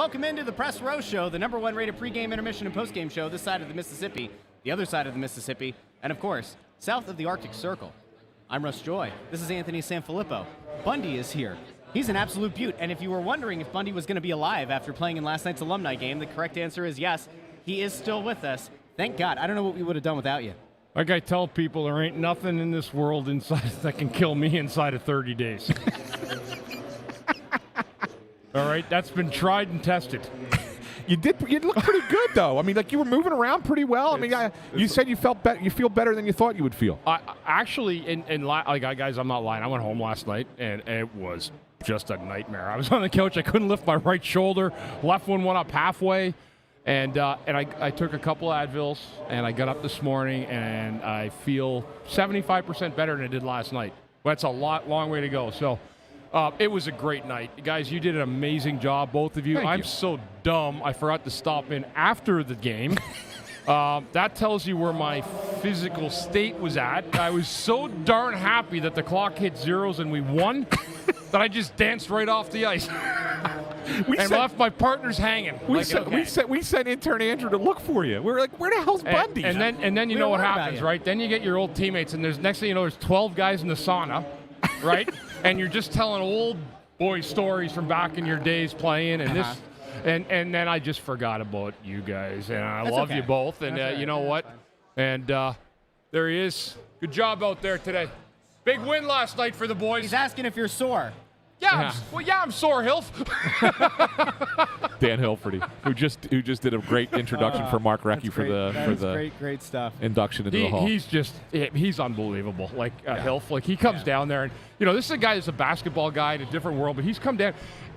Welcome into the Press Row Show, the #1 rated pregame, intermission, and postgame show this side of the Mississippi, the other side of the Mississippi, and of course, south of the Arctic Circle. I'm Russ Joy. This is Anthony SanFilippo. Bundy is here. He's an absolute beaut, and if you were wondering if Bundy was going to be alive after playing in last night's alumni game, the correct answer is yes. He is still with us. Thank God. I don't know what we would have done without you. Like I tell people, there ain't nothing in this world inside that can kill me inside of 30 days. All right, that's been tried and tested. You look pretty good though. I mean, like you were moving around pretty well. I mean, you said you felt better. You feel better than you thought you would feel. Actually, guys, I'm not lying. I went home last night and it was just a nightmare. I was on the couch. I couldn't lift my right shoulder. Left one went up halfway, and I took a couple of Advils and I got up this morning and I feel 75% better than I did last night. That's a long way to go. So. It was a great night. Guys, you did an amazing job, both of you. I'm so dumb, I forgot to stop in after the game. That tells you where my physical state was at. I was so darn happy that the clock hit zeros and we won that I just danced right off the ice. Left my partners hanging. We sent intern Andrew to look for you. We were like, where the hell's Bundy? And then you know what happens, right? Then you get your old teammates, and next thing you know, there's 12 guys in the sauna, right? And you're just telling old boy stories from back in your days playing, and and then I just forgot about you guys, and I love you both, and you know what? And there he is. Good job out there today. Big win last night for the boys. He's asking if you're sore. Yeah, I'm sore, Hilf. Dan Hilferty, who just did a great introduction for Mark Recchi for the great stuff. Induction into the hall. He's unbelievable. Like Hilf, like he comes down there, and this is a guy that's a basketball guy in a different world, but he's come down.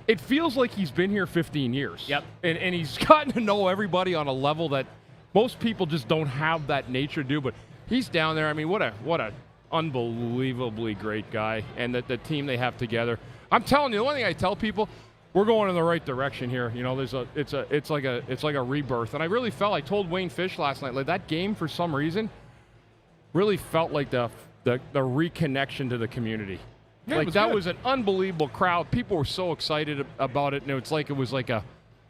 It feels like he's been here 15 years. Yep. And he's gotten to know everybody on a level that most people just don't have that nature to do. But he's down there. I mean, what a unbelievably great guy, and the team they have together. I'm telling you, the one thing I tell people, we're going in the right direction here. It's like a rebirth, and I really felt. I told Wayne Fish last night, like that game for some reason really felt like the reconnection to the community. Yeah, like that was an unbelievable crowd. People were so excited about it, and it was like a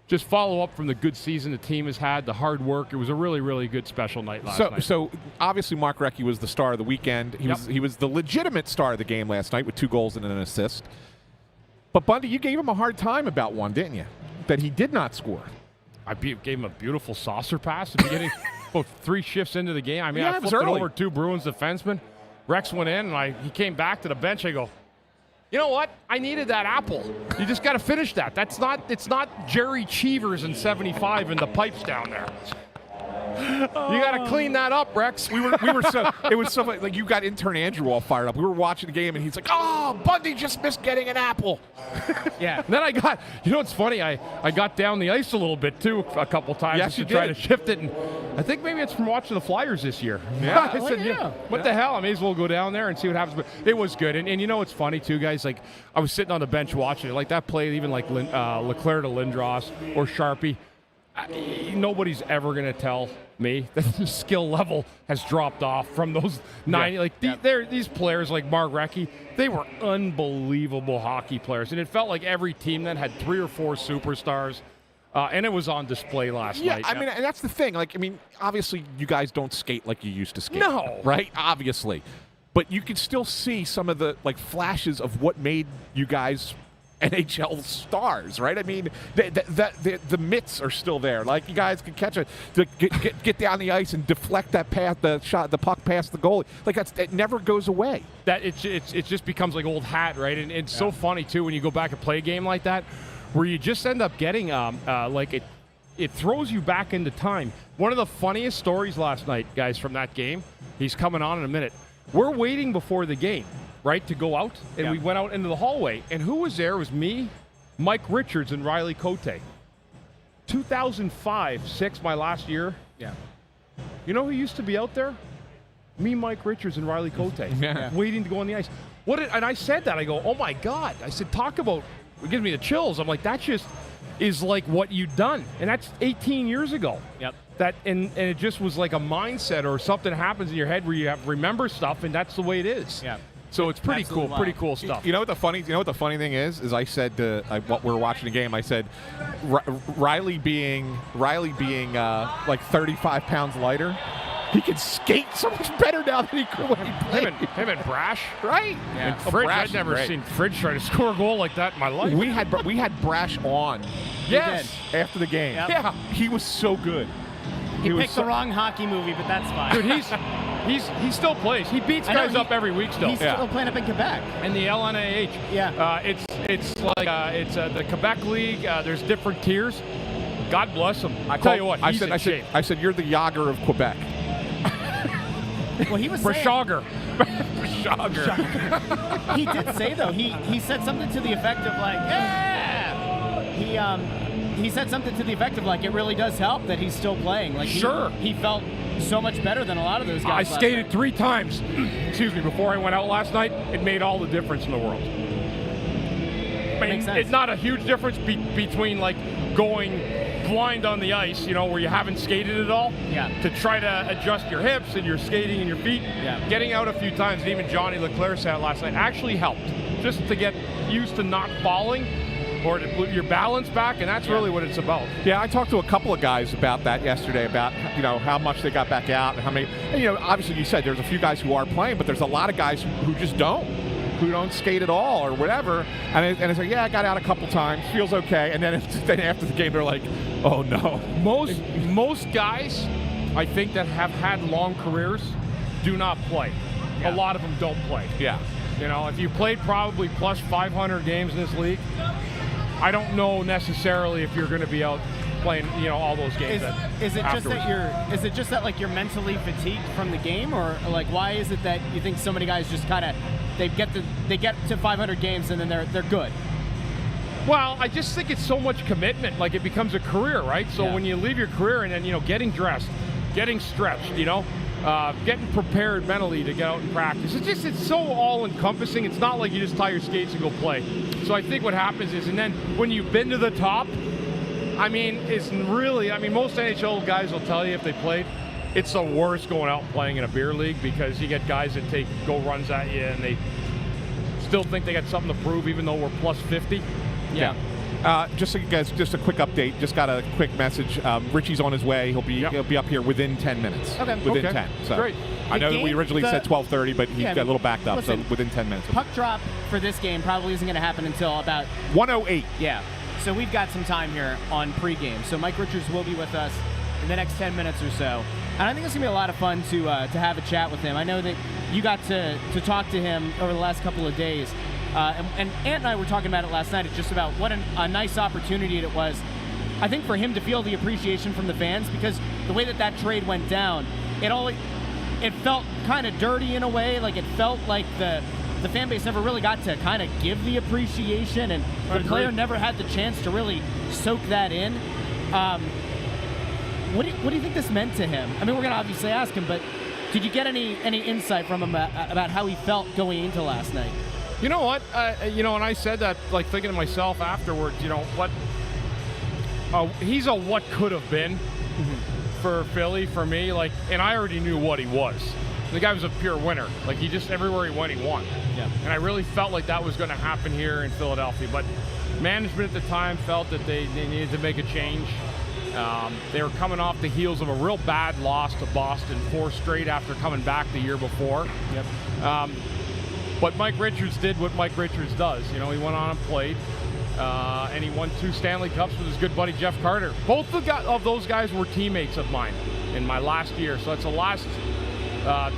just follow up from the good season the team has had, the hard work. It was a really, really good special night last night. So obviously Mark Recchi was the star of the weekend. He was the legitimate star of the game last night with 2 goals and an assist. But, Bundy, you gave him a hard time about one, didn't you? That he did not score. I gave him a beautiful saucer pass at the beginning, about 3 shifts into the game. I mean, I flipped it over 2 Bruins defensemen. Rex went in, and he came back to the bench. I go, you know what? I needed that apple. You just got to finish that. It's not Jerry Cheevers in 75 in the pipes down there. You got to clean that up, Rex. It was so like you got intern Andrew all fired up. We were watching the game, and he's like, "Oh, Bundy just missed getting an apple." Yeah. And then I got, what's funny? I got down the ice a little bit too a couple times to try to shift it, and I think maybe it's from watching the Flyers this year. Yeah. I said, what the hell? I may as well go down there and see what happens. But it was good, and you know what's funny too, guys? Like I was sitting on the bench watching it, like that play, even like Leclerc to Lindros or Sharpie. Nobody's ever going to tell me that the skill level has dropped off from those 90. These players like Mark Recchi, they were unbelievable hockey players. And it felt like every team then had 3 or 4 superstars. And it was on display last night. Yeah, I mean, and that's the thing. Like, I mean, obviously you guys don't skate like you used to skate. No. Right? Obviously. But you can still see some of the, flashes of what made you guys NHL stars, right? I mean, the mitts are still there. Like you guys can catch it, get down the ice and deflect that pass, the puck past the goalie. Like it never goes away. That it just becomes like old hat, right? And it's so funny too when you go back and play a game like that, where you just end up getting it throws you back into time. One of the funniest stories last night, guys, from that game. He's coming on in a minute. We're waiting before the game, right, to go out, and we went out into the hallway. And who was there? It was me, Mike Richards, and Riley Cote. 2005-06, my last year. Yeah. You know who used to be out there? Me, Mike Richards, and Riley Cote, waiting to go on the ice. And I said that. I go, oh, my God. I said, talk about, it gives me the chills. I'm like, that just is like what you've done. And that's 18 years ago. Yep. And it just was like a mindset or something happens in your head where you remember stuff, and that's the way it is. Yeah. So it's pretty Absolutely cool, wild. pretty cool stuff. You know what the funny thing is I said what we were watching the game. I said Riley being like 35 pounds lighter, he can skate so much better now than he could when he played. Him and Brash, Right? Yeah. And Fridge, Brash I'd is never great. seen Fridge try to score a goal like that in my life. We had Brash on. Yes. After the game. Yep. Yeah, he was so good. He was picked the wrong hockey movie, but that's fine. Dude, he still plays. He beats I know, guys up every week still. He's still playing up in Quebec. In the LNAH. Yeah. It's like the Quebec League. There's different tiers. God bless him. I tell called- you what, I he's said, in I shape. said, you're the Yager of Quebec. Well, he was saying, Brashager. he did say though, he said something to the effect of like, he said something to the effect of like, it really does help that he's still playing. Like Sure. he felt so much better than a lot of those I guys. last skated night. 3 times, excuse me, before I went out last night. It made all the difference in the world. I mean, Makes sense. it's not a huge difference between like going blind on the ice, where you haven't skated at all, Yeah. to try to adjust your hips and your skating and your feet. Yeah. Getting out a few times, and even Johnny Leclerc said it last night, actually helped, just to get used to not falling or to put your balance back, and that's really what it's about. Yeah, I talked to a couple of guys about that yesterday, about how much they got back out and how many. And, obviously you said there's a few guys who are playing, but there's a lot of guys who just don't, who don't skate at all or whatever. And it's like, yeah, I got out a couple times, feels okay. And then after the game, they're like, oh no. Most guys, I think, that have had long careers do not play. Yeah. A lot of them don't play. Yeah. If you played probably plus 500 games in this league, I don't know necessarily if you're going to be out playing, all those games. Is it afterwards. just that like you're mentally fatigued from the game, or like why is it that you think so many guys just kind of they get to 500 games and then they're good? Well, I just think it's so much commitment. Like, it becomes a career, right? So Yeah. when you leave your career and then, getting dressed, getting stretched, getting prepared mentally to get out and practice. It's so all-encompassing. It's not like you just tie your skates and go play. So I think what happens is, and then when you've been to the top, it's really, most NHL guys will tell you if they played, it's the worst going out and playing in a beer league, because you get guys that go runs at you and they still think they got something to prove, even though we're plus 50. Yeah. Just so you guys, just a quick update. Just got a quick message. Richie's on his way. He'll be up here within 10 minutes. Okay. Within Okay. 10. So Great. I know The that we game- originally said 12:30, but he got a little backed up. listen, So within 10 minutes. Puck drop for this game probably isn't going to happen until about 108. Yeah. So we've got some time here on pregame. So Mike Richards will be with us in the next 10 minutes or so. And I think it's going to be a lot of fun to have a chat with him. I know that you got to talk to him over the last couple of days. And Ant and I were talking about it last night. It's just about what a nice opportunity it was, I think, for him to feel the appreciation from the fans, because the way that trade went down, it felt kind of dirty in a way. Like, it felt like the fan base never really got to kind of give the appreciation, and the player never had the chance to really soak that in. What do you think this meant to him? We're going to obviously ask him, but did you get any insight from him about how he felt going into last night? You know what? And I said that, like, thinking to myself afterwards, what he's a what could have been for Philly, for me. Like, and I already knew what he was. The guy was a pure winner. Like, he just, everywhere he went, he won. Yeah. And I really felt like that was going to happen here in Philadelphia. But management at the time felt that they needed to make a change. They were coming off the heels of a real bad loss to Boston, 4 straight after coming back the year before. Yep. But Mike Richards did what Mike Richards does. He went on and played, and he won 2 Stanley Cups with his good buddy Jeff Carter. Both of those guys were teammates of mine in my last year, so that's the last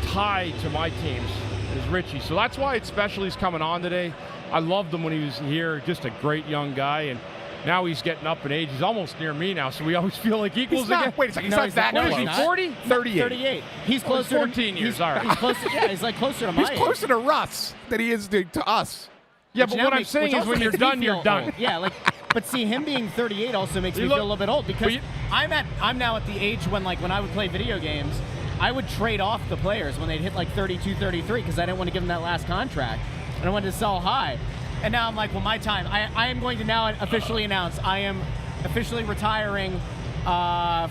tie to my teams is Richie. So that's why it's special he's coming on today. I loved him when he was here, just a great young guy, and now he's getting up in age. He's almost near me now, so we always feel like equals again. Wait a second. No, He's not that no, close. he's Is he not. 40? 38. 38. He's Well, closer. 14 years, all right. He's closer. Yeah, he's like closer to my He's age. closer to Russ than he is to us. Yeah, Which but now what I'm makes- saying which is also when you're makes me done, you're feel done. old. Yeah, but see, him being 38 also makes You me look- feel a little bit old, because but you- I'm now at the age when when I would play video games, I would trade off the players when they'd hit like 32, 33, because I didn't want to give them that last contract, and I wanted to sell high. And now I'm like, well, my time. I am going to now officially announce I am officially retiring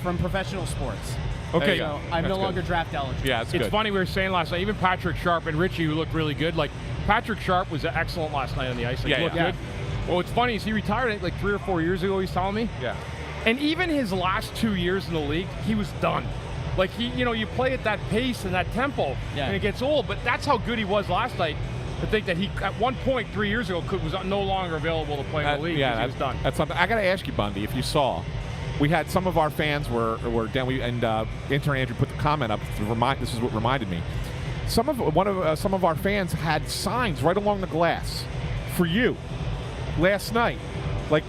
From professional sports. Okay. So I'm That's no good. longer draft eligible. Yeah, it's It's good. funny, we were saying last night, even Patrick Sharp and Richie, who looked really good. Like, Patrick Sharp was excellent last night on the ice. Like, Yeah, he looked yeah. good. Well, what's funny is he retired like 3 or 4 years ago, he's telling me. Yeah. And even his last 2 years in the league, he was done. Like, you play at that pace and that tempo, Yeah. and it gets old. But that's how good he was last night. To think that he, at one point 3 years ago, was no longer available to play in the league because he was done. That's something. I got to ask you, Bundy, if you saw, we had some of our fans were down. Intern Andrew put the comment up. This is what reminded me. Some of our fans had signs right along the glass for you last night. Like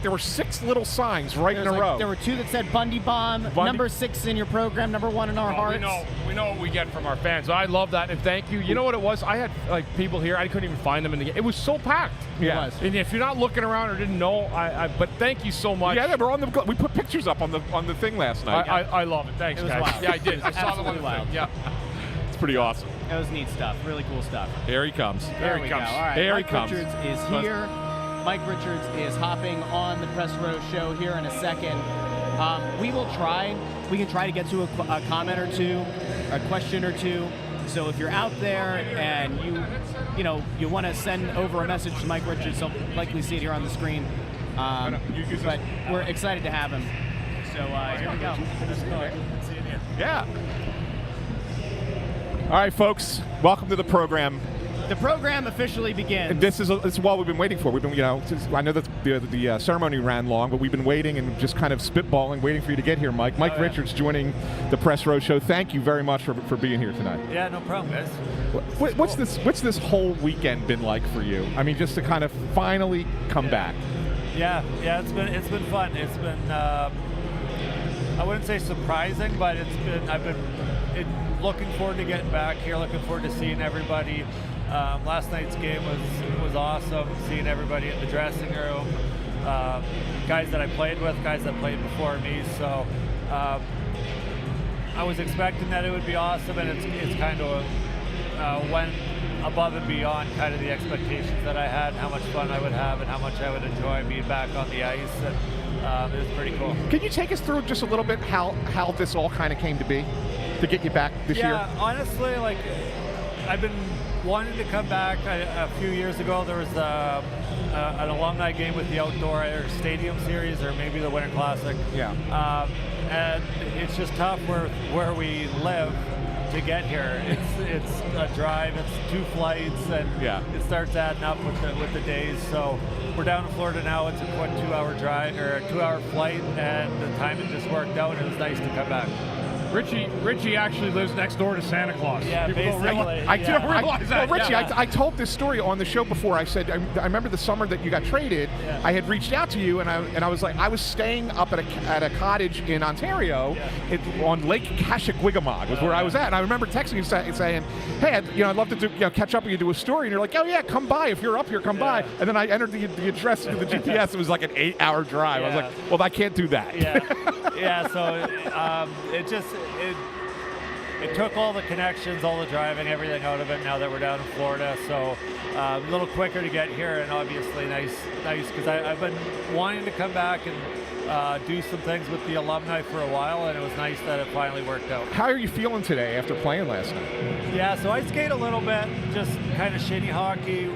there were 6 little signs right in a row. There were 2 that said Bundy Bomb, number 6 in your program, number 1 in our hearts. We know what we get from our fans. I love that, and thank you. You know what it was? I had people here. I couldn't even find them in the game. It was so packed. Yeah. It was. And if you're not looking around or didn't know, but thank you so much. Yeah, we're on the. We put pictures up on the thing last night. I love it. Thanks, It was guys. wild. Yeah, I did. I saw them on Absolutely the wild. thing. Yeah. It's pretty awesome. It was neat stuff. Really cool stuff. Here he comes. There he we comes. go. All right. There he Mike comes. Richards is here. Mike Richards is hopping on the Press Row show here in a second. We can try to get to a comment or two, a question or two. So if you're out there and you want to send over a message to Mike Richards, you'll likely see it here on the screen. But we're excited to have him. So here we go. Yeah. All right, folks. Welcome to the program. The program officially begins. And this is what we've been waiting for. We've been, I know that the ceremony ran long, but we've been waiting and just kind of spitballing, waiting for you to get here, Mike. Mike Richards joining the Press Row show. Thank you very much for being here tonight. Yeah, no problem, guys. What's this whole weekend been like for you? I mean, just to kind of finally come back. Yeah, it's been fun. It's been I wouldn't say surprising, but I've been looking forward to getting back here. Looking forward to seeing everybody. Last night's game was awesome. Seeing everybody in the dressing room, guys that I played with, guys that played before me. So I was expecting that it would be awesome, and it's kind of went above and beyond kind of the expectations that I had, how much fun I would have, and how much I would enjoy being back on the ice. And it was pretty cool. Can you take us through just a little bit how this all kind of came to be, to get you back this year? Yeah, honestly, I've been wanting to come back. A few years ago, there was an alumni game with the outdoor stadium series, or maybe the Winter Classic. Yeah. And it's just tough where we live to get here. It's a drive. It's 2 flights, and it starts adding up with the days. So we're down in Florida now. It's a quick 2-hour drive or a 2-hour flight, and the timing just worked out. It was nice to come back. Richie actually lives next door to Santa Claus. Yeah, People don't basically. realize. I didn't realize that. Well, Richie, Yeah. I told this story on the show before. I said I remember the summer that you got traded. Yeah. I had reached out to you, and I was like, I was staying up at a cottage in Ontario, on Lake Kashikwigamog was where I was at. And I remember texting you saying, "Hey, I'd love to catch up with you, do a story." And you're like, "Oh yeah, come by if you're up here, come by." And then I entered the address into the GPS. It was like an 8-hour drive. I was like, "Well, I can't do that." Yeah. So it took all the connections, all the driving, everything out of it now that we're down in Florida. So a little quicker to get here, and obviously nice because I've been wanting to come back and do some things with the alumni for a while, and it was nice that it finally worked out. How are you feeling today after playing last night? Yeah, so I skate a little bit, just kind of shitty hockey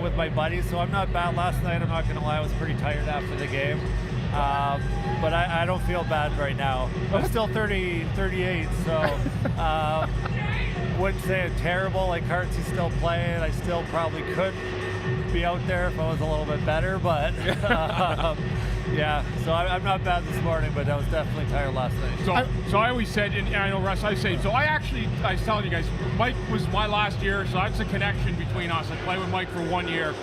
with my buddies, so I'm not bad. Last night, I'm not going to lie, I was pretty tired after the game. But I don't feel bad right now. I'm still 38, so wouldn't say I'm terrible. Like, Hartsy's still playing. I still probably could be out there if I was a little bit better, but yeah. So I'm not bad this morning, but I was definitely tired last night. So I always said, and I know Russ, I was telling you guys, Mike was my last year, so that's a connection between us. I played with Mike for 1 year.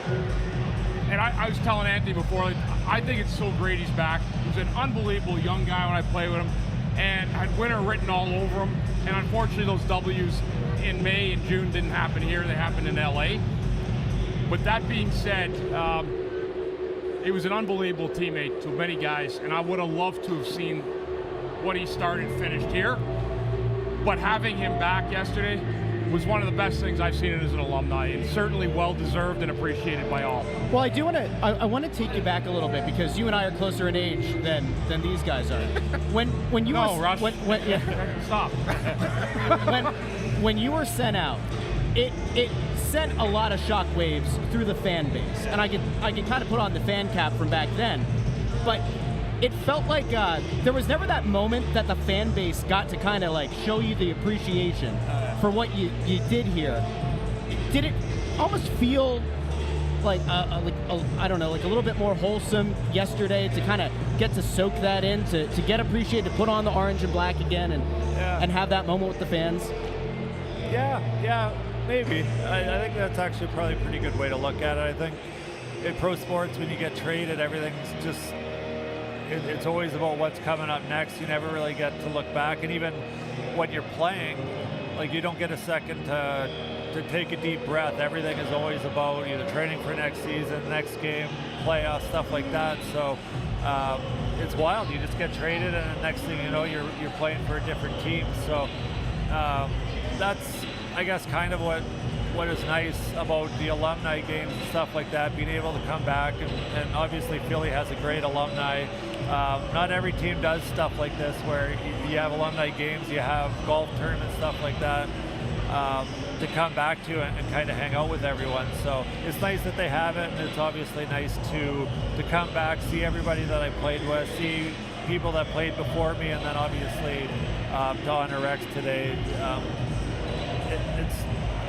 And I was telling Anthony before, I think it's so great he's back. He was an unbelievable young guy when I played with him, and had winter written all over him. And unfortunately, those W's in May and June didn't happen here. They happened in LA. But that being said, he was an unbelievable teammate to many guys, and I would have loved to have seen what he started and finished here. But having him back yesterday, was one of the best things I've seen as an alumni, and certainly well deserved and appreciated by all. Well, I want to take you back a little bit because you and I are closer in age than these guys are. When you Russ. Stop. when you were sent out, it sent a lot of shock waves through the fan base, and I could kind of put on the fan cap from back then, but it felt like there was never that moment that the fan base got to kind of like show you the appreciation for what you did here. Did it almost feel like I don't know, like a little bit more wholesome yesterday to kind of get to soak that in, to get appreciated, to put on the orange and black again and have that moment with the fans? Yeah, maybe. I think that's actually probably a pretty good way to look at it. I think in pro sports, when you get traded, everything's just, it's always about what's coming up next. You never really get to look back. And even when you're playing, like, you don't get a second to take a deep breath. Everything is always about either training for next season, next game, playoffs, stuff like that. So it's wild. You just get traded, and the next thing you know, you're playing for a different team. So that's, I guess, kind of what is nice about the alumni games and stuff like that, being able to come back, and obviously Philly has a great alumni. Not every team does stuff like this where you have alumni games, you have golf tournaments, stuff like that, to come back to and kind of hang out with everyone. So it's nice that they have it, and it's obviously nice to come back, see everybody that I played with, see people that played before me, and then obviously Don or Rex today.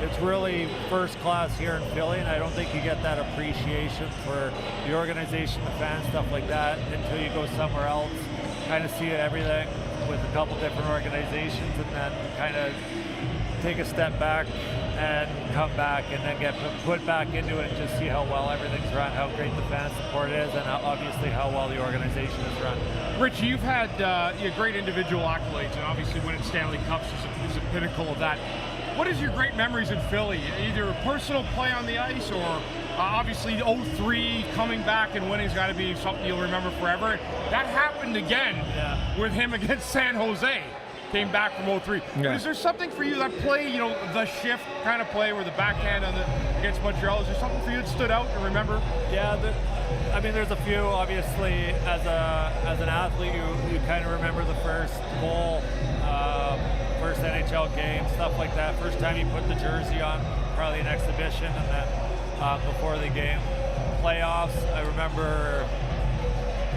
It's really first class here in Philly, and I don't think you get that appreciation for the organization, the fans, stuff like that, until you go somewhere else, kind of see everything with a couple different organizations, and then kind of take a step back and come back, and then get put back into it and just see how well everything's run, how great the fan support is, and obviously how well the organization is run. Richie, you've had great individual accolades, and obviously winning Stanley Cups is a pinnacle of that. What is your great memories in Philly? Either a personal play on the ice, or obviously 03 coming back and winning's got to be something you'll remember forever. That happened again with him against San Jose. Came back from 03. Yeah. Is there something for you, that play, the shift kind of play where the backhand against Montreal, is there something for you that stood out and remember? Yeah, there's a few. Obviously, as an athlete, you kind of remember the first goal, first NHL game, stuff like that. First time you put the jersey on, probably an exhibition, and then before the game. Playoffs, I remember,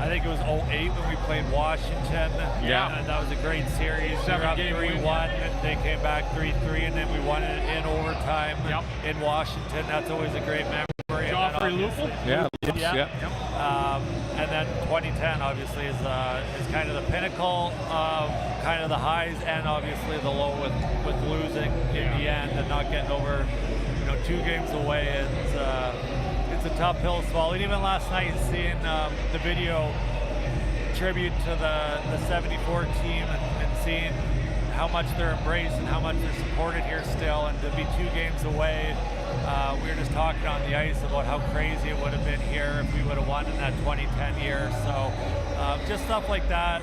I think it was 08 when we played Washington. Yeah. And that was a great series. We were up 3-1, and they came back 3-3, and then we won it in overtime in Washington. That's always a great memory. Yeah. And then 2010 obviously is kind of the pinnacle of kind of the highs, and obviously the low with losing in the end and not getting over 2 games away. It's a tough pill to swallow. And even last night, seeing the video tribute to the 74 team and seeing how much they're embraced and how much they're supported here still, and to be 2 games away. We were just talking on the ice about how crazy it would have been here if we would have won in that 2010 year. So just stuff like that.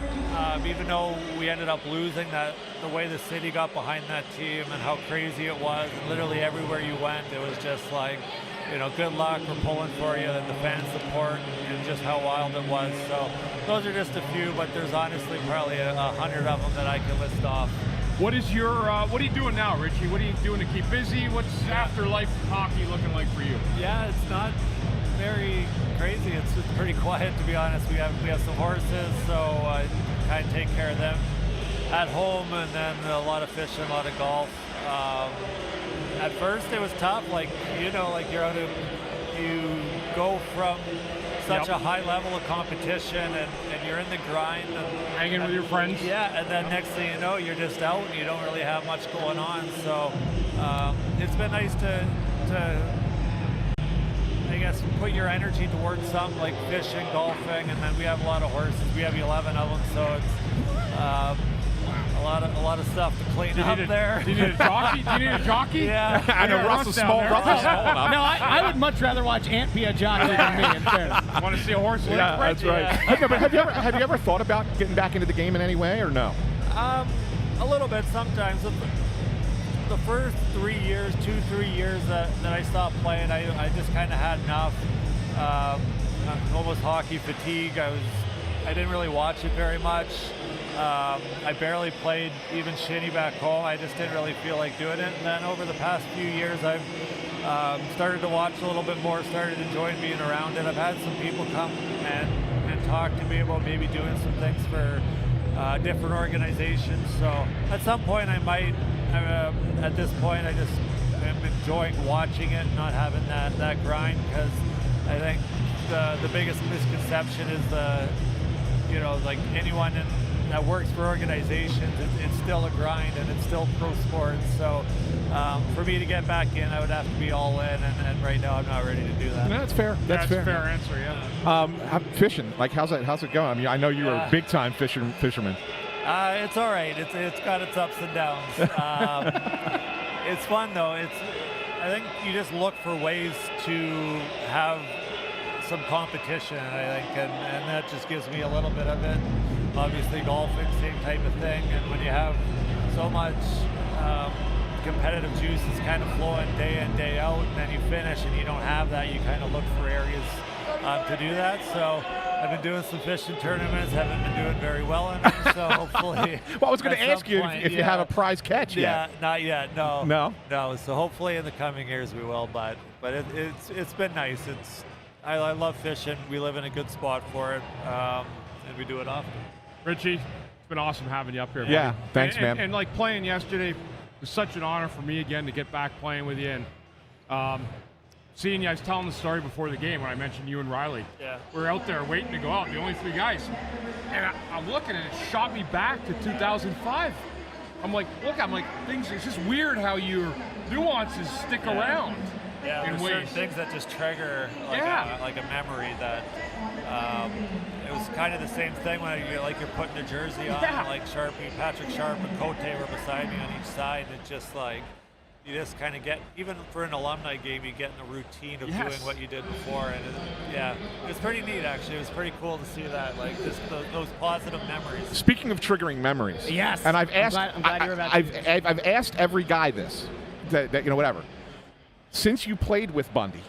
Even though we ended up losing, that the way the city got behind that team and how crazy it was, and literally everywhere you went, it was just like, good luck, we're pulling for you, and the fan support, and just how wild it was. So those are just a few, but there's honestly probably 100 of them that I can list off. What are you doing now, Richie? What are you doing to keep busy? What's afterlife hockey looking like for you? Yeah, it's not very crazy. It's just pretty quiet, to be honest. We have some horses, so I kind of take care of them at home, and then a lot of fishing, a lot of golf. At first it was tough, you go from such a high level of competition, and you're in the grind, and hanging with your friends. Yeah, and then next thing you know, you're just out and you don't really have much going on. So it's been nice to I guess put your energy towards something like fishing, golfing, and then we have a lot of horses. We have 11 of them, so it's a lot of stuff to clean up there. Do you need a jockey? Yeah. I know Russ is small enough. No, I would much rather watch Ant be a jockey than me, in fairness. Want to see a horse lick? Yeah, that's right. Yeah. Have you ever thought about getting back into the game in any way, or no? A little bit sometimes. The first 3 years, 3 years that I stopped playing, I just kind of had enough. Almost hockey fatigue. I didn't really watch it very much. I barely played even shinny back home. I just didn't really feel like doing it. And then over the past few years, I've started to watch a little bit more, started enjoying being around it. I've had some people come and talk to me about maybe doing some things for different organizations. So at some point I might, at this point I'm enjoying watching it, not having that grind, because I think the biggest misconception is like anyone that works for organizations, it's still a grind and it's still pro sports. So for me to get back in, I would have to be all in, and right now I'm not ready to do that. No, that's fair. That's fair. a fair answer, yeah. Fishing, like how's it going? I mean, I know you were a big time fisherman. It's all right. It's got its ups and downs. It's fun though. I think you just look for ways to have some competition, I think, and that just gives me a little bit of it. Obviously golfing, same type of thing, and when you have so much competitive juices kind of flowing day in, day out, and then you finish and you don't have that, you kind of look for areas to do that. So I've been doing some fishing tournaments, haven't been doing very well in them, so hopefully. Well, I was going to ask you if you have a prize catch yet. Yeah, not yet, no. No? So hopefully in the coming years we will, but it's been nice. I love fishing. We live in a good spot for it, and we do it often. Richie, it's been awesome having you up here, buddy. Yeah, thanks, man. And like playing yesterday, it was such an honor for me again to get back playing with you. And seeing you, I was telling the story before the game when I mentioned you and Riley. Yeah. We were out there waiting to go out, the only 3 guys. And I'm looking and it shot me back to 2005. I'm like, it's just weird how your nuances stick around. Yeah, there's certain things that just trigger like a memory that it was kind of the same thing when you're putting a jersey on, like Sharpie, Patrick Sharp and Cote were beside me on each side. It just like, you just kind of get, even for an alumni game, you get in the routine of doing what you did before. And it was pretty neat actually. It was pretty cool to see that, like just those positive memories. Speaking of triggering memories. Yes. And I've asked, I'm glad you're about to I've asked every guy this, that whatever. Since you played with Bundy,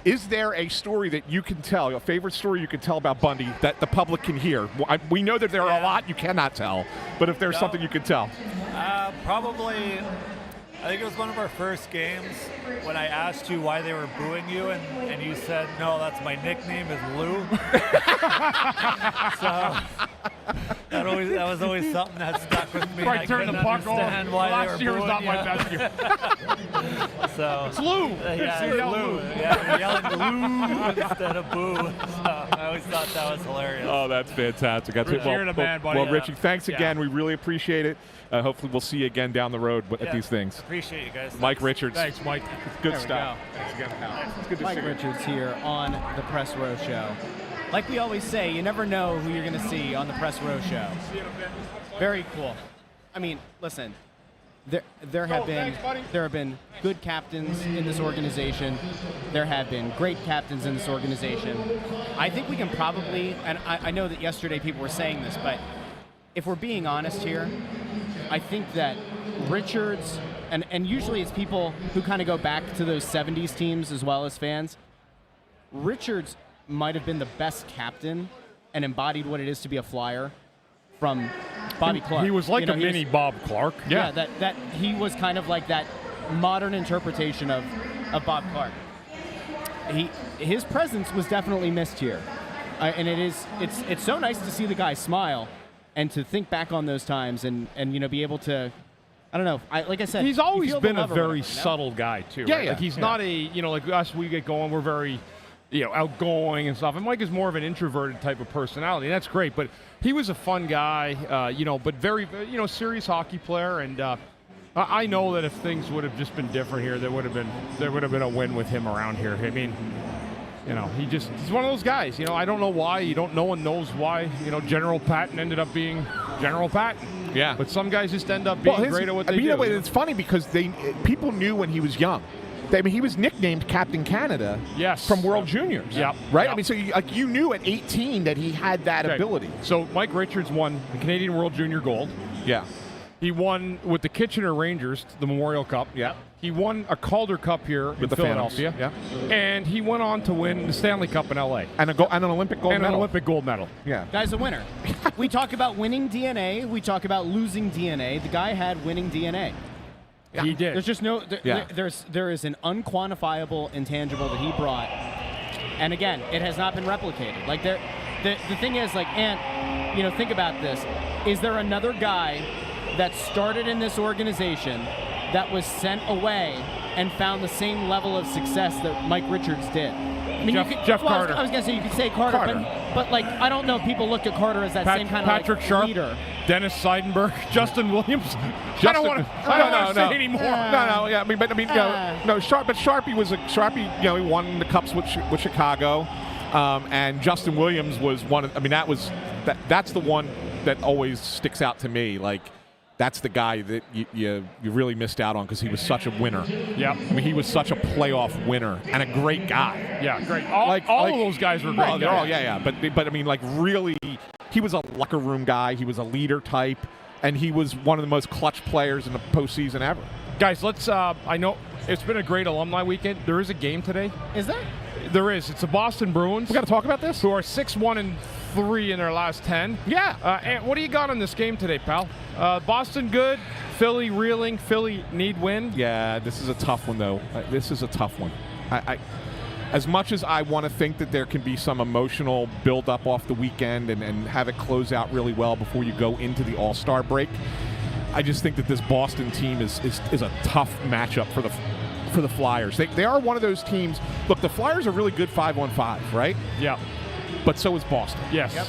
is there a story that you can tell, a favorite story you can tell about Bundy that the public can hear? We know that there are a lot you cannot tell, but if there's something you can tell. Probably, I think it was one of our first games when I asked you why they were booing you, and you said, no, that's my nickname is Lou. So that was always something that stuck with me. Right, I turn the couldn't puck understand off. why Last they year were was booing not my best year. So It's Lou. Yeah, It's Lou. Yeah, we're yelling Lou instead of boo. So I always thought that was hilarious. Oh, that's fantastic. That's Rich, you're the man, buddy. Well, Richie, thanks again. We really appreciate it. Hopefully we'll see you again down the road at these things. Appreciate you guys. Mike Richards. Thanks, Mike. Good There we stuff. go. Thanks again, pal. It's good to Mike see you. Richards here on the Press Row Show. Like we always say, you never know who you're going to see on the Press Row Show. Very cool. I mean, listen, there have been good captains in this organization. There have been great captains in this organization. I think we can probably, and I know that yesterday people were saying this, but if we're being honest here, I think that Richards, and usually it's people who kind of go back to those 70s teams as well as fans, Richards might have been the best captain and embodied what it is to be a Flyer from Bobby Clark. He was like a mini Bob Clark. Yeah, that he was kind of like that modern interpretation of Bob Clark. His presence was definitely missed here, and it's so nice to see the guy smile and to think back on those times and be able to, I don't know. Like I said, he's always been a love or very whatever, subtle guy too. Yeah, right? yeah. Like he's not a like us. We get going. We're very outgoing and stuff. And Mike is more of an introverted type of personality. And that's great. But he was a fun guy. But very serious hockey player. And I know that if things would have just been different here, there would have been a win with him around here. I mean, he's one of those guys. I don't know why. No one knows why. General Patton ended up being General Patton. Yeah. But some guys just end up being great at what they do. It's funny because people knew when he was young. He was nicknamed Captain Canada. Yes. From World Juniors. Yep. Right. Yep. I mean, so you knew at 18 that he had that ability. So Mike Richards won the Canadian World Junior Gold. Yeah. He won with the Kitchener Rangers, the Memorial Cup. Yeah. He won a Calder Cup here in the Philadelphia. Phantoms. Yeah. And he went on to win the Stanley Cup in L.A. And an Olympic gold and medal. an Olympic gold medal. Yeah. Guy's a winner. We talk about winning DNA. We talk about losing DNA. The guy had winning DNA. Yeah. He did. There's just no. Yeah. There is an unquantifiable intangible that he brought, and again, it has not been replicated. Like the thing is, like, Ant, think about this. Is there another guy that started in this organization that was sent away and found the same level of success that Mike Richards did? I mean, Jeff Carter. I was gonna say you could say Carter. But like I don't know if people looked at Carter as that same kind of Patrick Sharp, leader. Dennis Seidenberg, Justin Williams. I don't want to say anymore. Yeah. Sharpie was Sharpie. He won the cups with Chicago, and Justin Williams was one of. I mean, that's the one that always sticks out to me. Like, that's the guy that you really missed out on because he was such a winner. Yeah. I mean, he was such a playoff winner and a great guy. Yeah, great. All of those guys were great. But I mean, like, really, he was a locker room guy. He was a leader type, and he was one of the most clutch players in the postseason ever. Guys, let's. I know it's been a great alumni weekend. There is a game today. Is there? There is. It's the Boston Bruins. We got to talk about this. Who are 6-1-3 in their last 10. Yeah. And what do you got on this game today, pal? Boston good. Philly reeling. Philly need win. Yeah, this is a tough one, though. This is a tough one. I as much as I want to think that there can be some emotional build-up off the weekend and have it close out really well before you go into the All-Star break, I just think that this Boston team is a tough matchup for the Flyers. They are one of those teams. Look, the Flyers are really good 5-on-5, right? Yeah. But so is Boston. Yes. Yep.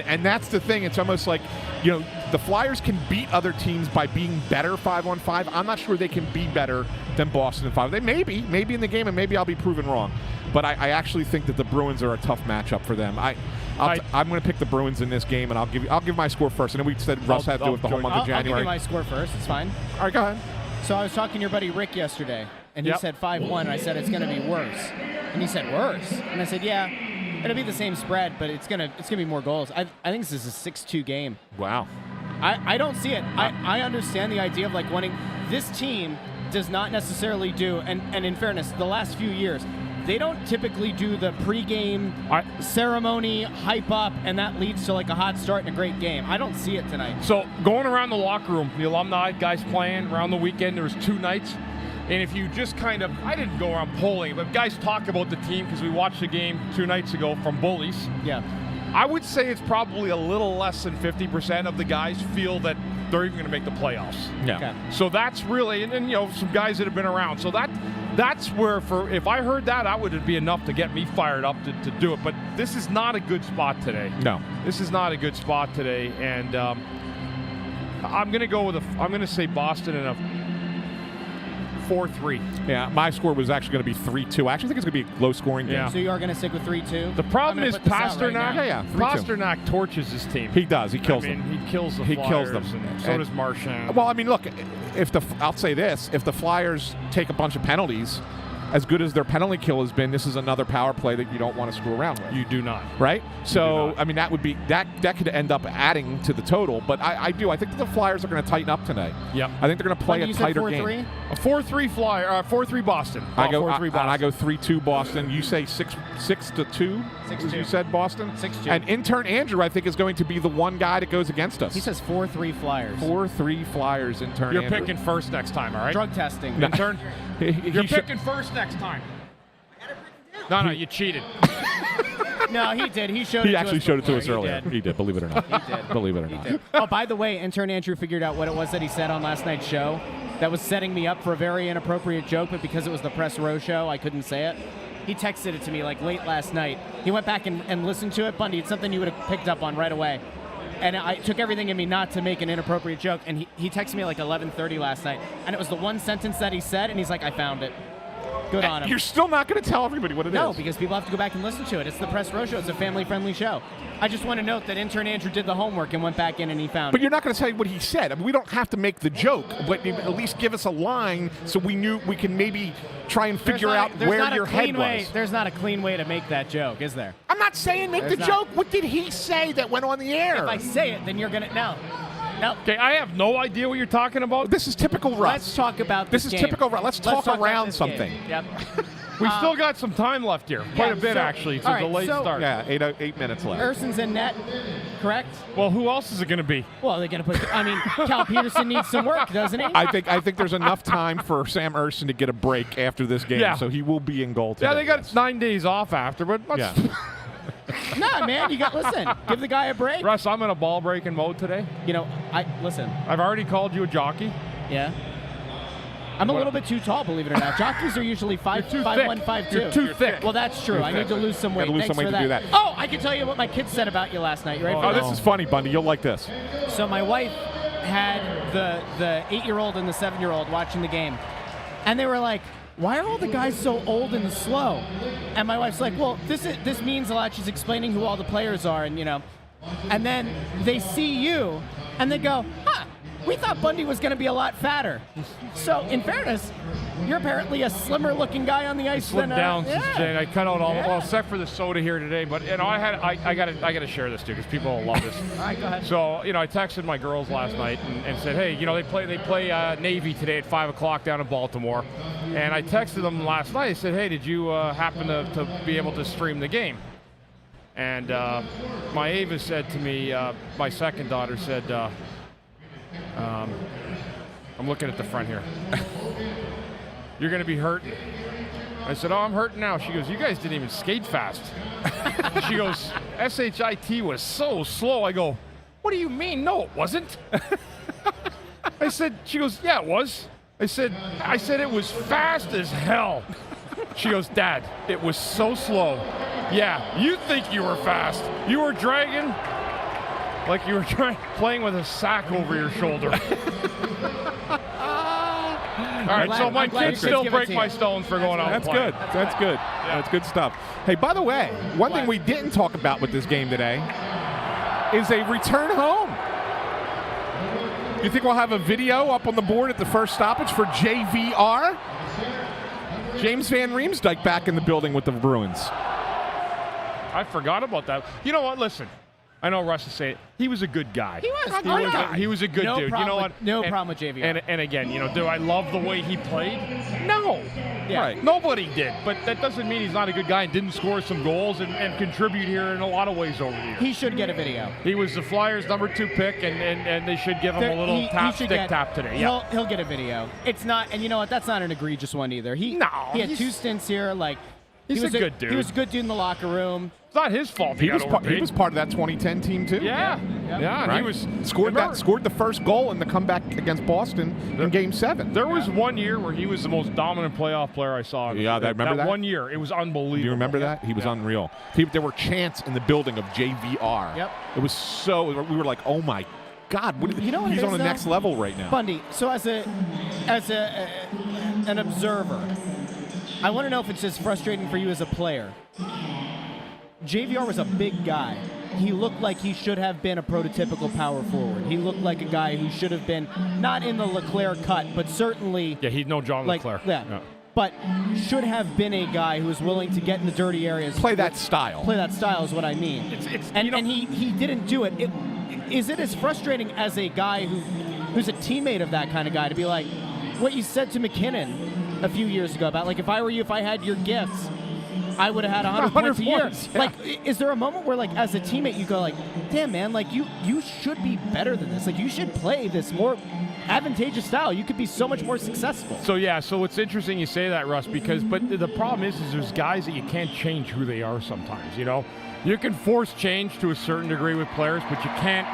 And that's the thing. It's almost like, the Flyers can beat other teams by being better 5-on-5. I'm not sure they can be better than Boston in 5. They may be in the game, and maybe I'll be proven wrong. But I actually think that the Bruins are a tough matchup for them. I'm going to pick the Bruins in this game, and I'll give my score first. I know we said Russ had to do it the whole month of January. I'll give you my score first. It's fine. All right, go ahead. So I was talking to your buddy Rick yesterday, and he said 5-1, and I said it's going to be worse. And he said worse, and I said it'll be the same spread, but it's gonna be more goals. I think this is a 6-2 game. Wow. I don't see it. I understand the idea of like wanting. This team does not necessarily do, and in fairness, the last few years, they don't typically do the pregame ceremony, hype up, and that leads to like a hot start and a great game. I don't see it tonight. So going around the locker room, the alumni guys playing around the weekend, there was 2 nights. And if you just I didn't go around polling, but guys talk about the team because we watched the game 2 nights ago from Bullies. Yeah. I would say it's probably a little less than 50% of the guys feel that they're even going to make the playoffs. Yeah. Okay. So that's really, and then, some guys that have been around. So that's where, if I heard that would be enough to get me fired up to do it. But this is not a good spot today. No. This is not a good spot today. And I'm going to say Boston in a 4-3. Yeah, my score was actually going to be 3-2. I actually think it's going to be a low-scoring game. Yeah. So you are going to stick with 3-2? The problem is Pasternak. Right 3-2. Pasternak torches his team. He does. He kills them. He kills the Flyers. He kills them. And so does Marchand. Well, I mean, look, I'll say this. If the Flyers take a bunch of penalties, as good as their penalty kill has been, this is another power play that you don't want to screw around with. You do not. Right? So, I mean, that would be that could end up adding to the total. But I think that the Flyers are going to tighten up tonight. Yep. I think they're going to play a tighter game. A 4-3 Flyer, 4-3 Boston. I go 4-3 Boston. I go 3-2 Boston. You say 6-2. 6-2. You said Boston. 6-2. And intern Andrew, I think, is going to be the one guy that goes against us. He says 4-3 Flyers. 4-3 Flyers. Intern. You're Andrew. picking first next time, all right? Drug testing. No. Intern. You're picking first next time. No, you cheated. No, he did. He showed it to us. He actually showed it to us before. earlier. He did, believe it or not. He did. Believe it or not. Oh, by the way, intern Andrew figured out what it was that he said on last night's show that was setting me up for a very inappropriate joke, but because it was the Press Row show, I couldn't say it. He texted it to me like late last night. He went back and listened to it. Bundy, it's something you would have picked up on right away. And I took everything in me not to make an inappropriate joke, and he texted me at like 11:30 last night, and it was the one sentence that he said, and he's like, I found it. Good on him. You're still not going to tell everybody what it is. No, because people have to go back and listen to it. It's the Press Row show. It's a family-friendly show. I just want to note that intern Andrew did the homework and went back in and he found it. But you're not going to tell you what he said. I mean, we don't have to make the joke, but at least give us a line so we can maybe try and figure out where your head was. There's not a clean way to make that joke, is there? I'm not saying make the joke. What did he say that went on the air? If I say it, then you're going to... No. Now, Okay, I have no idea what you're talking about. This is typical Russ. let's talk about This this is game. typical Russ. Let's talk about around this something. game. Yep. We still got some time left here. Quite a bit, actually. It's all a delayed start. Yeah, 8 minutes left. Urson's in net, correct? Well, who else is it going to be? Well, they're going to put. I mean, Cal Peterson needs some work, doesn't he? I think there's enough time for Sam Urson to get a break after this game, Yeah. so he will be in goal today. Yeah, they got 9 days off after, but let's Nah, man, listen. Give the guy a break. Russ, I'm in a ball breaking mode today. You know, listen. I've already called you a jockey. Yeah. I'm a little bit too tall, believe it or not. Jockeys are usually 5'1", 5'2". You're too thick. Well, that's true. I need to lose some weight. Gotta lose Thanks some weight for to do that. Oh, I can tell you what my kids said about you last night. You ready for Oh, this? this is funny, Bundy. You'll like this. So my wife had the 8-year-old and the 7-year-old watching the game, and they were like, "Why are all the guys so old and slow?" And my wife's like, "Well, this means a lot." She's explaining who all the players are, and and then they see you, and they go, "Huh, we thought Bundy was going to be a lot fatter." So, in fairness, you're apparently a slimmer-looking guy on the ice. Slimmed down since Jane. I cut out all, Yeah. well, except for the soda here today. But I gotta share this too because people will love this. All right, go ahead. So I texted my girls last night and said, hey, they play Navy today at 5 o'clock down in Baltimore, and I texted them last night. I said, hey, did you happen to be able to stream the game? And my Ava said to me, my second daughter said, I'm looking at the front here. You're going to be hurting. I said, oh, I'm hurting now. She goes, you guys didn't even skate fast. She goes, SHIT was so slow. I go, what do you mean? No, it wasn't. I said, she goes, yeah, it was. I said it was fast as hell. She goes, Dad, it was so slow. Yeah, you think you were fast. You were dragging like you were playing with a sack over your shoulder. All right, so my kids still break my stones for going out and That's playing. good. That's good. That's good stuff. Hey, by the way, one thing we didn't talk about with this game today is a return home. You think we'll have a video up on the board at the first stoppage for JVR? James Van Riemsdyk back in the building with the Bruins. I forgot about that. You know what? Listen, I know Russ is saying he was a good guy. He was a great guy. He was a good dude. You know what? Problem with JVR. And again, do I love the way he played? No. Yeah. Right. Nobody did. But that doesn't mean he's not a good guy and didn't score some goals and contribute here in a lot of ways over the years. He should get a video. He was the Flyers' #2 pick, and they should give him a little tap today. Yeah. He'll get a video. It's not, and you know what? That's not an egregious one either. He had 2 stints here. Like he's a good dude. He was a good dude in the locker room. It's not his fault. He was part of that 2010 team too. Yeah. And Right? he was scored the first goal in the comeback against Boston in Game 7. There was one year where he was the most dominant playoff player I saw. Yeah, I remember that. 1 year. It was unbelievable. Do you remember that? He was unreal. There were chants in the building of JVR. Yep. It was so. We were like, oh my God! You know what he's it on is, the next level right now. Bundy. So as an observer, I want to know if it's as frustrating for you as a player. JVR was a big guy. He looked like he should have been a prototypical power forward. He looked like a guy who should have been not in the Leclerc cut, but certainly he's no John Leclerc. Yeah. But should have been a guy who was willing to get in the dirty areas. Play that style. Play that style is what I mean. And he didn't do it. Is it as frustrating as a guy who's a teammate of that kind of guy to be like, what you said to McKinnon a few years ago about, like, if I were you, if I had your gifts, I would have had 100 points a year. Yeah. Like, is there a moment where, like, as a teammate, you go, like, damn, man, like, you should be better than this. Like, you should play this more advantageous style. You could be so much more successful. So it's interesting you say that, Russ, but the problem is there's guys that you can't change who they are sometimes, You can force change to a certain degree with players, but you can't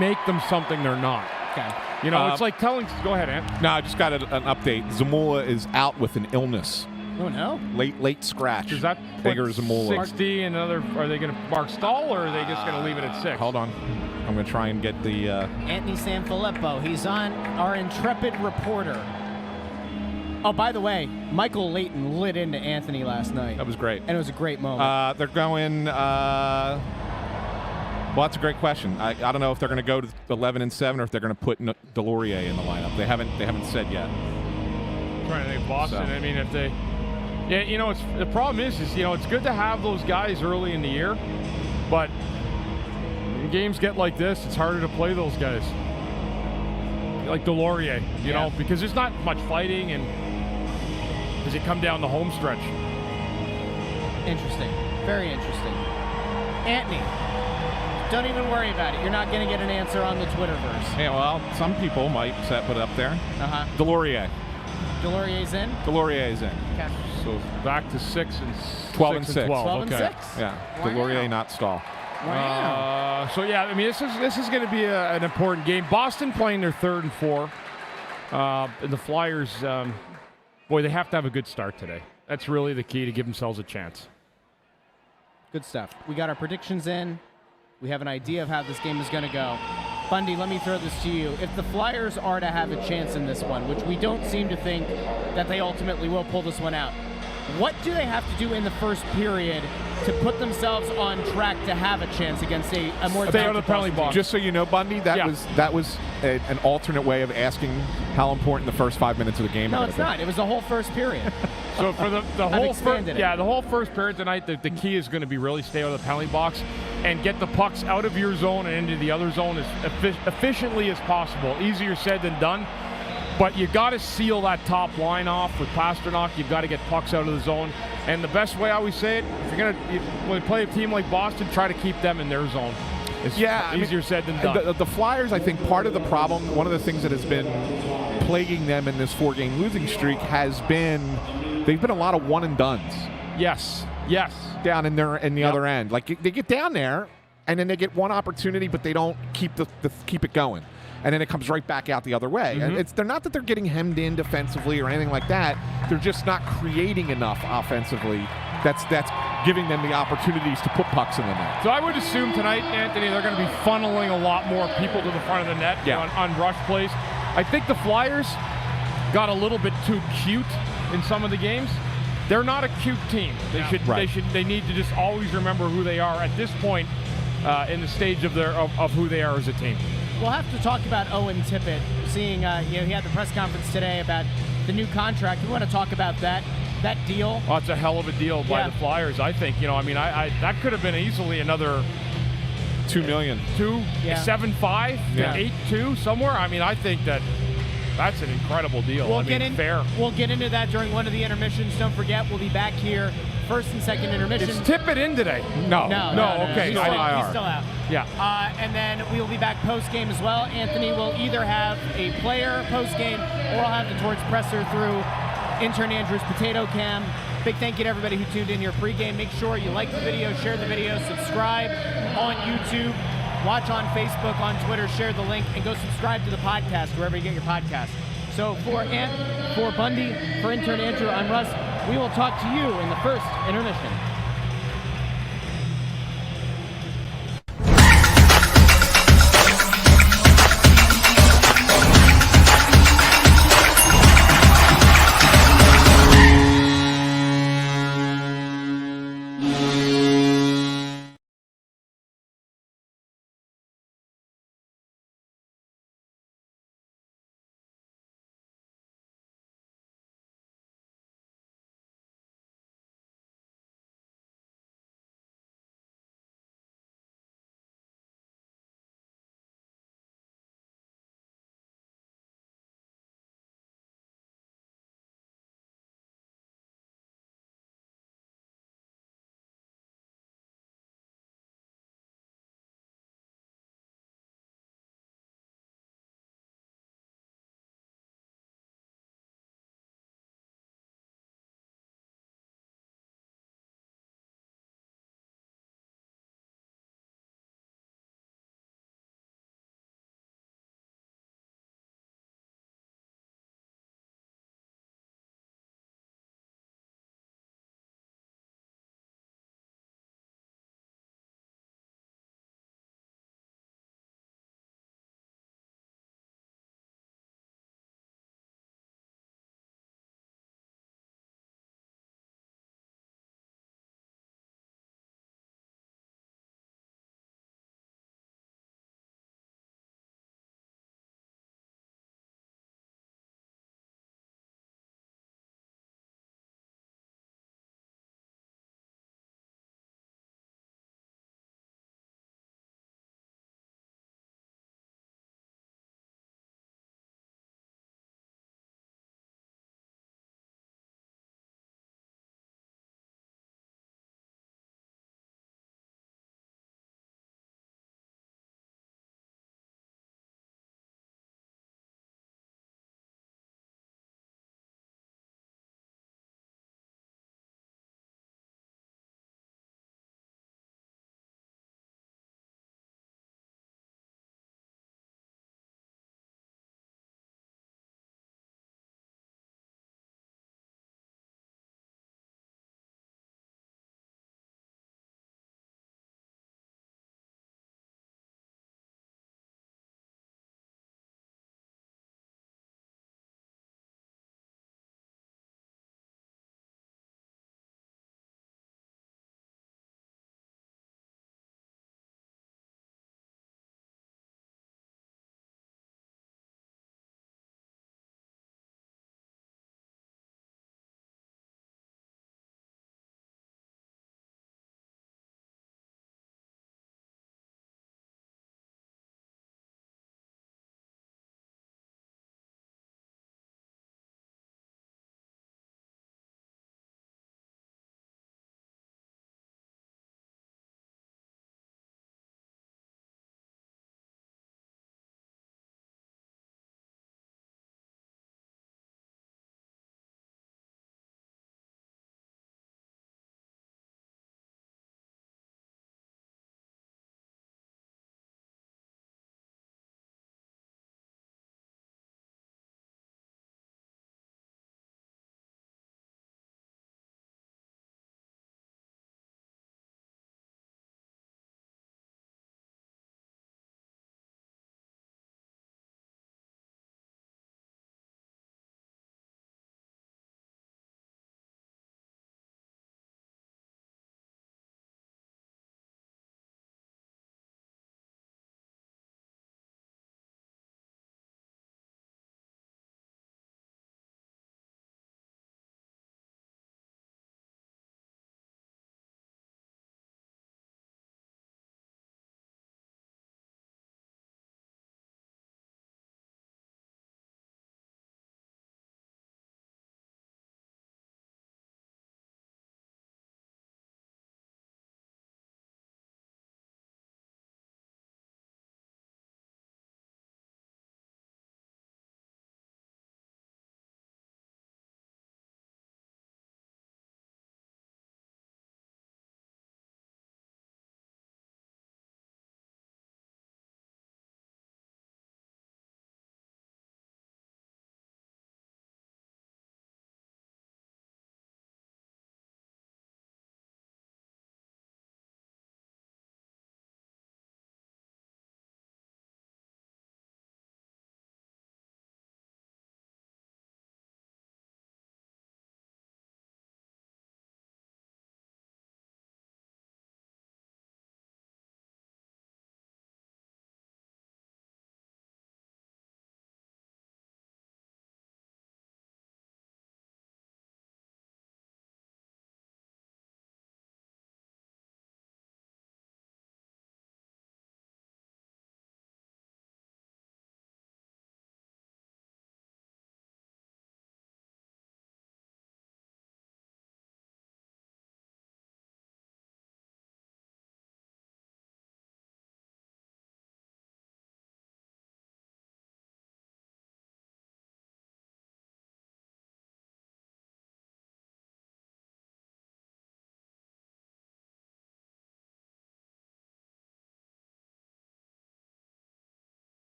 make them something they're not. Okay. It's like telling. Go ahead, Ant. No, I just got an update. Zamula is out with an illness. Oh, no? Late scratch. Is that Bigger Zamula? 60 and another? Are they going to Mark Stahl, or are they just going to leave it at 6? Hold on. I'm going to try and get the... Anthony SanFilippo. He's on our intrepid reporter. Oh, by the way, Michael Layton lit into Anthony last night. That was great. And it was a great moment. They're going... well, that's a great question. I don't know if they're going to go to 11-7 or if they're going to put Delorier in the lineup. They haven't said yet. I'm trying to think Boston. So. I mean, if they... Yeah, the problem is it's good to have those guys early in the year, but when games get like this, it's harder to play those guys. Like Delorier, you know, because there's not much fighting, and as you come down the home stretch. Interesting. Very interesting. Anthony, don't even worry about it. You're not going to get an answer on the Twitterverse. Yeah, well, some people might put it up there. Uh-huh. Delorier. Delorier's in? Delorier's in. Okay. So back to 6 and 12 and 6. 12 and okay. 6? Yeah. Wow. Delorier, not Stahl. Wow. So yeah, I mean, this is going to be an important game. Boston playing their 3rd and 4. And the Flyers, boy, they have to have a good start today. That's really the key to give themselves a chance. Good stuff. We got our predictions in. We have an idea of how this game is going to go. Bundy, let me throw this to you. If the Flyers are to have a chance in this one, which we don't seem to think that they ultimately will pull this one out, what do they have to do in the first period to put themselves on track to have a chance against a more Stay out of the penalty box. Just so you know, Bundy, that was an alternate way of asking how important the first 5 minutes of the game are. No, it's not. It was the whole first period. So for the whole first period tonight, the key is going to be really stay out of the penalty box and get the pucks out of your zone and into the other zone as efficiently as possible. Easier said than done, but you got to seal that top line off with Pasternak. You've got to get pucks out of the zone, and the best way I always say it, if you're when you play a team like Boston, try to keep them in their zone. It's easier said than done. The Flyers, I think, part of the problem, one of the things that has been plaguing them in this 4-game losing streak has been they've been a lot of one and dones. Yes. Down in the other end, like they get down there, and then they get one opportunity, but they don't keep keep it going, and then it comes right back out the other way. Mm-hmm. And they're not that they're getting hemmed in defensively or anything like that. They're just not creating enough offensively. That's giving them the opportunities to put pucks in the net. So I would assume tonight, Anthony, they're going to be funneling a lot more people to the front of the net on rush plays. I think the Flyers got a little bit too cute in some of the games. They're not a cute team. They need to just always remember who they are at this point in the stage of who they are as a team. We'll have to talk about Owen Tippett. Seeing, he had the press conference today about the new contract. We want to talk about that deal. Well, it's a hell of a deal by the Flyers, I think. I that could have been easily another $2 million, 7.5 to 8.2 somewhere. I mean, I think that's an incredible deal. Fair. We'll get into that during one of the intermissions. Don't forget, we'll be back here first and second intermission. Is Tippett in today? No. Okay. He's still out. Yeah. And then we'll be back post-game as well. Anthony will either have a player post-game or I'll have the Torch presser through intern Andrew's potato cam. Big thank you to everybody who tuned in here pregame. Make sure you like the video, share the video, subscribe on YouTube, watch on Facebook, on Twitter, share the link, and go subscribe to the podcast wherever you get your podcast. So for Bundy, for intern Andrew, I'm Russ. We will talk to you in the first intermission.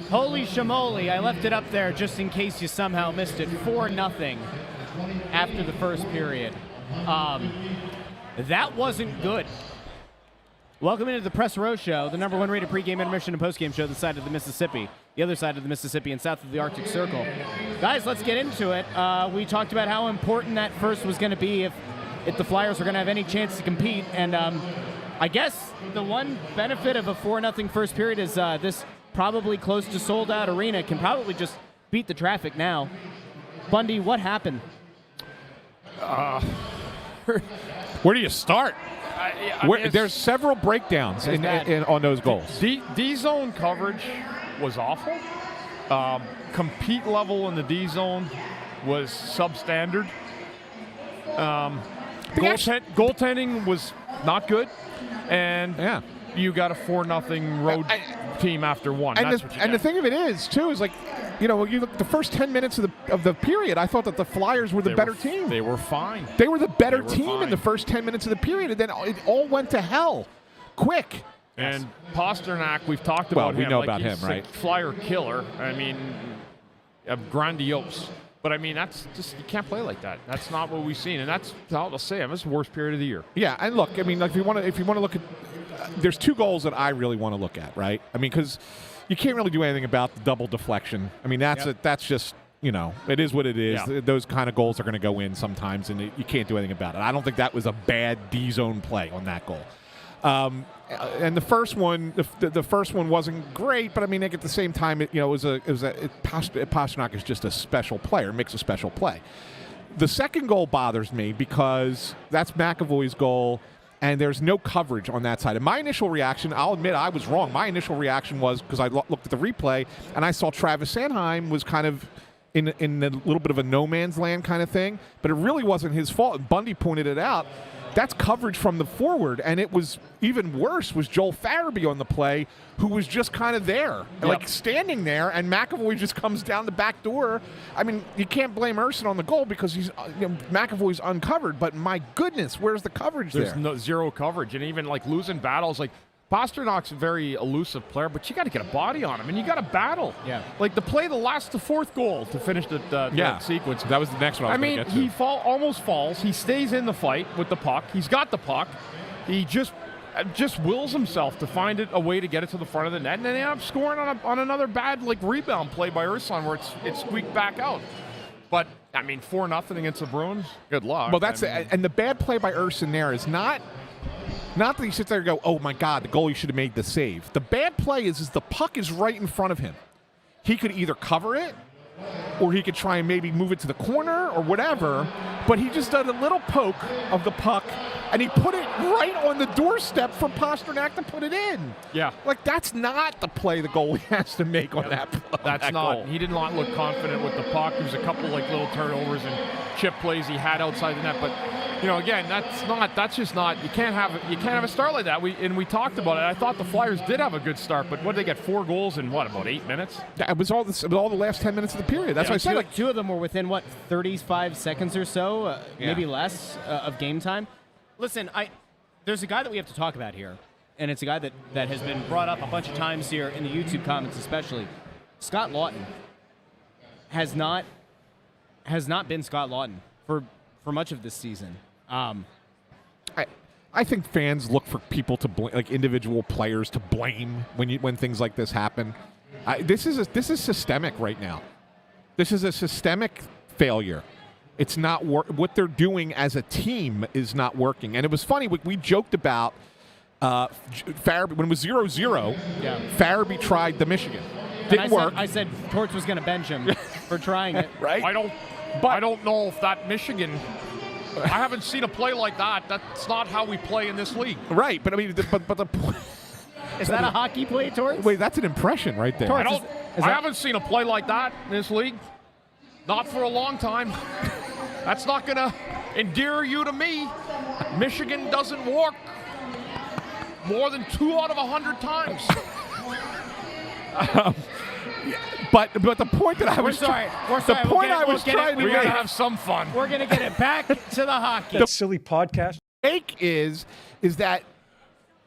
Holy shamoly, I left it up there just in case you somehow missed it. 4-0 after the first period. That wasn't good. Welcome into the Press Row Show, the number 1 rated pregame, intermission, and postgame show this side of the Mississippi, the other side of the Mississippi, and south of the Arctic Circle. Guys, let's get into it. We talked about how important that first was going to be if the Flyers were going to have any chance to compete. And I guess the one benefit of a 4-0 first period is this probably close to sold-out arena can probably just beat the traffic now. Bundy, what happened? Where do you start? There's several breakdowns on those goals. D-zone coverage was awful. Compete level in the D-zone was substandard. Goaltending was not good. And you got a 4-0 road team after one. And the thing of it is, too, is like, you look the first 10 minutes of the period, I thought that the Flyers were the better team. They were fine. They were the better team in the first 10 minutes of the period, and then it all went to hell quick. And Pasternak, we've talked about him. Well, we know about him, right? Flyer killer. I mean, grandiose. But, I mean, that's just, you can't play like that. That's not what we've seen. And that's, I'll say, it's the worst period of the year. Yeah, and look, I mean, like, if you want to look at, there's two goals that I really want to look at, right? I mean, because you can't really do anything about the double deflection. I mean, that's just, it is what it is. Yeah. Those kind of goals are going to go in sometimes, and you can't do anything about it. I don't think that was a bad D-zone play on that goal. And the first one, the first one wasn't great, but I mean, like, at the same time, Pasternak is just a special player, makes a special play. The second goal bothers me because that's McAvoy's goal, and there's no coverage on that side. And my initial reaction, I'll admit I was wrong. My initial reaction was because I looked at the replay and I saw Travis Sanheim was kind of in a little bit of a no man's land kind of thing, but it really wasn't his fault. And Bundy pointed it out. That's coverage from the forward, and it was even worse was Joel Farabee on the play, who was just kind of there, like standing there, and McAvoy just comes down the back door. I mean, you can't blame Urson on the goal because he's McAvoy's uncovered, but my goodness, where's the coverage there? There's zero coverage, and even like losing battles, like Pasternak's a very elusive player, but you got to get a body on him, and you got to battle. Yeah, like the fourth goal to finish the sequence. That was the next one. I mean, he almost falls. He stays in the fight with the puck. He's got the puck. He just wills himself to find a way to get it to the front of the net, and then he ends up scoring on another bad rebound play by Urson where it's squeaked back out. But I mean, 4-0 against the Bruins. Good luck. Well, and the bad play by Urson there is not that he sits there and go, oh, my God, the goalie should have made the save. The bad play is the puck is right in front of him. He could either cover it or he could try and maybe move it to the corner or whatever, but he just did a little poke of the puck, and he put it right on the doorstep for Pasternak to put it in. Yeah. Like, that's not the play the goalie has to make on that play. That's not. Goal. He did not look confident with the puck. There was a couple little turnovers and chip plays he had outside the net, but again, that's just not. You can't have a start like that. We talked about it. I thought the Flyers did have a good start, but what did they get? 4 goals in about 8 minutes? Yeah, it was all the last 10 minutes of the period. That's why I said like two of them were within 35 seconds or so, maybe less of game time. Listen, there's a guy that we have to talk about here, and it's a guy that has been brought up a bunch of times here in the YouTube comments, especially. Scott Laughton has not been Scott Laughton for much of this season. I think fans look for people to blame, like individual players to blame when things like this happen. This is systemic right now. This is a systemic failure. It's not what they're doing as a team is not working. And it was funny, we joked about Farabee when it was 0-0. Yeah. Farabee tried the Michigan. Didn't work. I said Torts was going to bench him for trying it. Right. I don't know if that Michigan. I haven't seen a play like that. That's not how we play in this league. Right, but I mean, but the point. Is that a hockey play, Torts? Wait, that's an impression right there. Torts, I haven't seen a play like that in this league. Not for a long time. That's not going to endear you to me. Michigan doesn't work more than 2 out of 100 times. But the point that I was trying to we gotta have some fun. We're gonna get it back to the hockey. The silly podcast. Make is that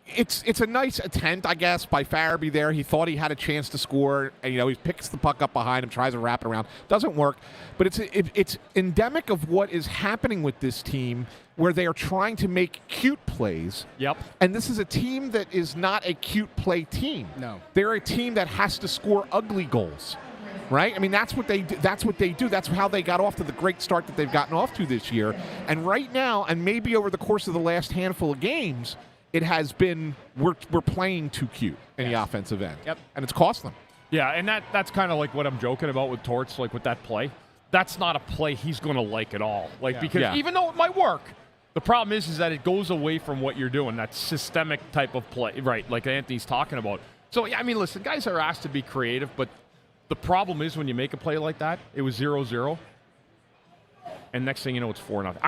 it's a nice attempt, I guess, by Farabee there. He thought he had a chance to score, and he picks the puck up behind him, tries to wrap it around. Doesn't work. But it's endemic of what is happening with this team, where they are trying to make cute plays. Yep. And this is a team that is not a cute play team. No. They're a team that has to score ugly goals. Right? I mean, that's what they do. That's how they got off to the great start that they've gotten off to this year. And right now, and maybe over the course of the last handful of games, it has been we're playing too cute in the offensive end. Yep. And it's cost them. Yeah, and that's kind of like what I'm joking about with Torts, like with that play. That's not a play he's going to like at all. Because even though it might work, the problem is that it goes away from what you're doing, that systemic type of play, right, like Anthony's talking about. So, yeah, I mean, listen, guys are asked to be creative, but the problem is when you make a play like that, it was 0-0, and next thing you know, it's 4-0.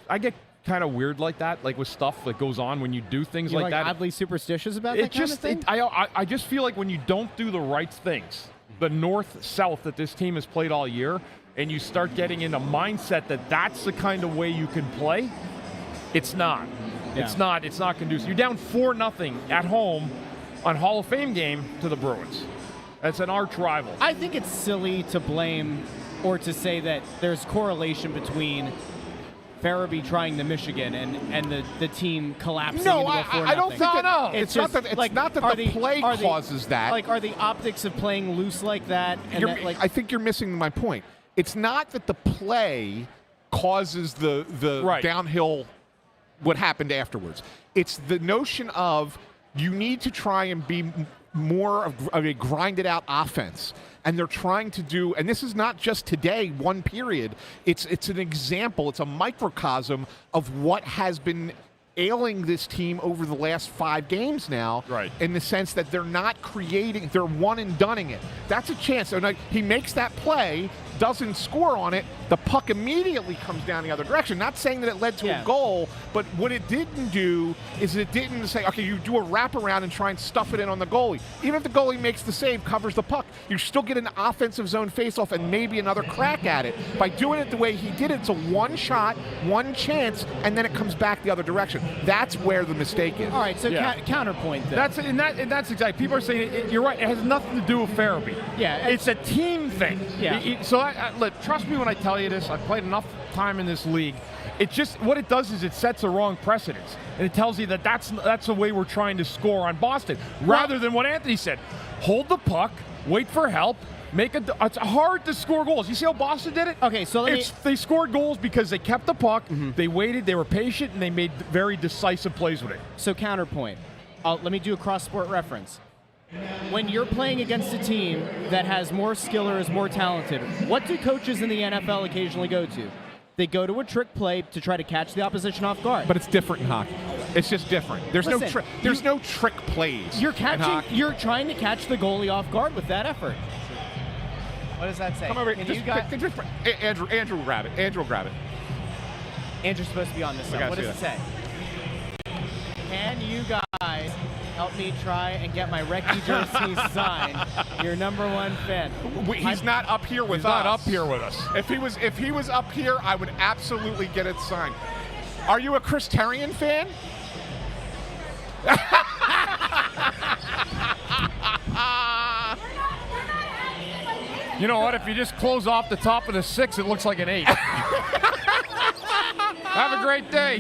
I get kind of weird like that, like with stuff that goes on when you do things You're like that. Oddly superstitious about that kind of thing? I just feel like when you don't do the right things, the north-south that this team has played all year, and you start getting in a mindset that that's the kind of way you can play, it's not. Yeah. It's not conducive. You're down 4-0 at home on Hall of Fame game to the Bruins. That's an arch rival. I think it's silly to blame or to say that there's correlation between Farabee trying the Michigan and the team collapsing into a 4-0. I don't think No. it's just, not that like, the play causes that. Like, are the optics of playing loose like that? And I think you're missing my point. It's not that the play causes the Right. downhill what happened afterwards. It's the notion of you need to try and be more of a grinded out offense. And they're trying to do, and this is not just today, one period. It's an example, it's a microcosm of what has been ailing this team over the last 5 games now. Right. In the sense that they're not creating, they're one and doneing it. That's a chance. So he makes that play, doesn't score on it, the puck immediately comes down the other direction. Not saying that it led to a goal, but what it didn't do is it didn't say, okay, you do a wraparound and try and stuff it in on the goalie. Even if the goalie makes the save, covers the puck, you still get an offensive zone faceoff and maybe another crack at it. By doing it the way he did it, it's a one shot, one chance, and then it comes back the other direction. That's where the mistake is. All right, so counterpoint then. That's exactly. People are saying you're right. It has nothing to do with Farabee. Yeah, it's a team thing. Yeah. So trust me when I tell you this. I've played enough time in this league. It just what it does is it sets a wrong precedence, and it tells you that that's the way we're trying to score on Boston, rather than what Anthony said: hold the puck, wait for help. It's hard to score goals. You see how Boston did it? Okay, so they scored goals because they kept the puck, they waited, they were patient, and they made very decisive plays with it. So counterpoint. Let me do a cross-sport reference. When you're playing against a team that has more skill or is more talented, what do coaches in the NFL occasionally go to? They go to a trick play to try to catch the opposition off guard. But it's different in hockey. It's just different. There's no trick plays. You're trying to catch the goalie off guard with that effort. What does that say? Come over. Andrew, grab it. Andrew will grab it. Andrew's supposed to be on this side. What does it say? Can you guys help me try and get my Recchi jersey signed? Your number 1 fan. He's not up here with us. He's not up here with us. If he was up here, I would absolutely get it signed. Are you a Chris Therien fan? You know what? If you just close off the top of the 6, it looks like an 8. Have a great day.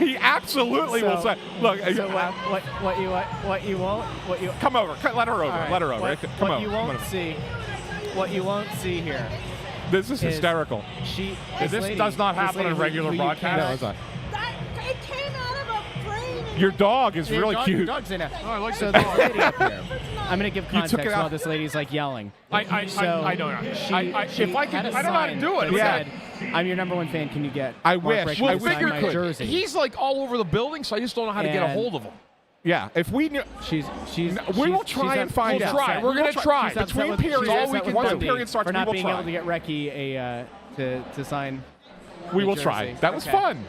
He absolutely will say. Look. So what you won't. Come over. Let her over. Right, Let her over. Come over. What you won't see here. This is hysterical. This does not happen in regular broadcast. No, it's not. It came out of a frame. Your dog is really cute. Your dog's in it. Oh, I like So that this dog. lady up here. I'm going to give You took context it while out. this lady's like yelling. I don't know. If I could, I don't know how to do it. That Yeah. said, I'm your number 1 fan. Can you get? I Mark wish. Recchi I to wish sign you my could. jersey? He's like all over the building, so I just don't know how to get a And- hold of him. Yeah. If we knew. We will try and find out. Try. We're going to try. She's upset Between with- periods, she's all upset we with can do. Bundy Period starts, for we not will being try. able to get Recchi to sign. We the will jersey. try. That was Okay. fun.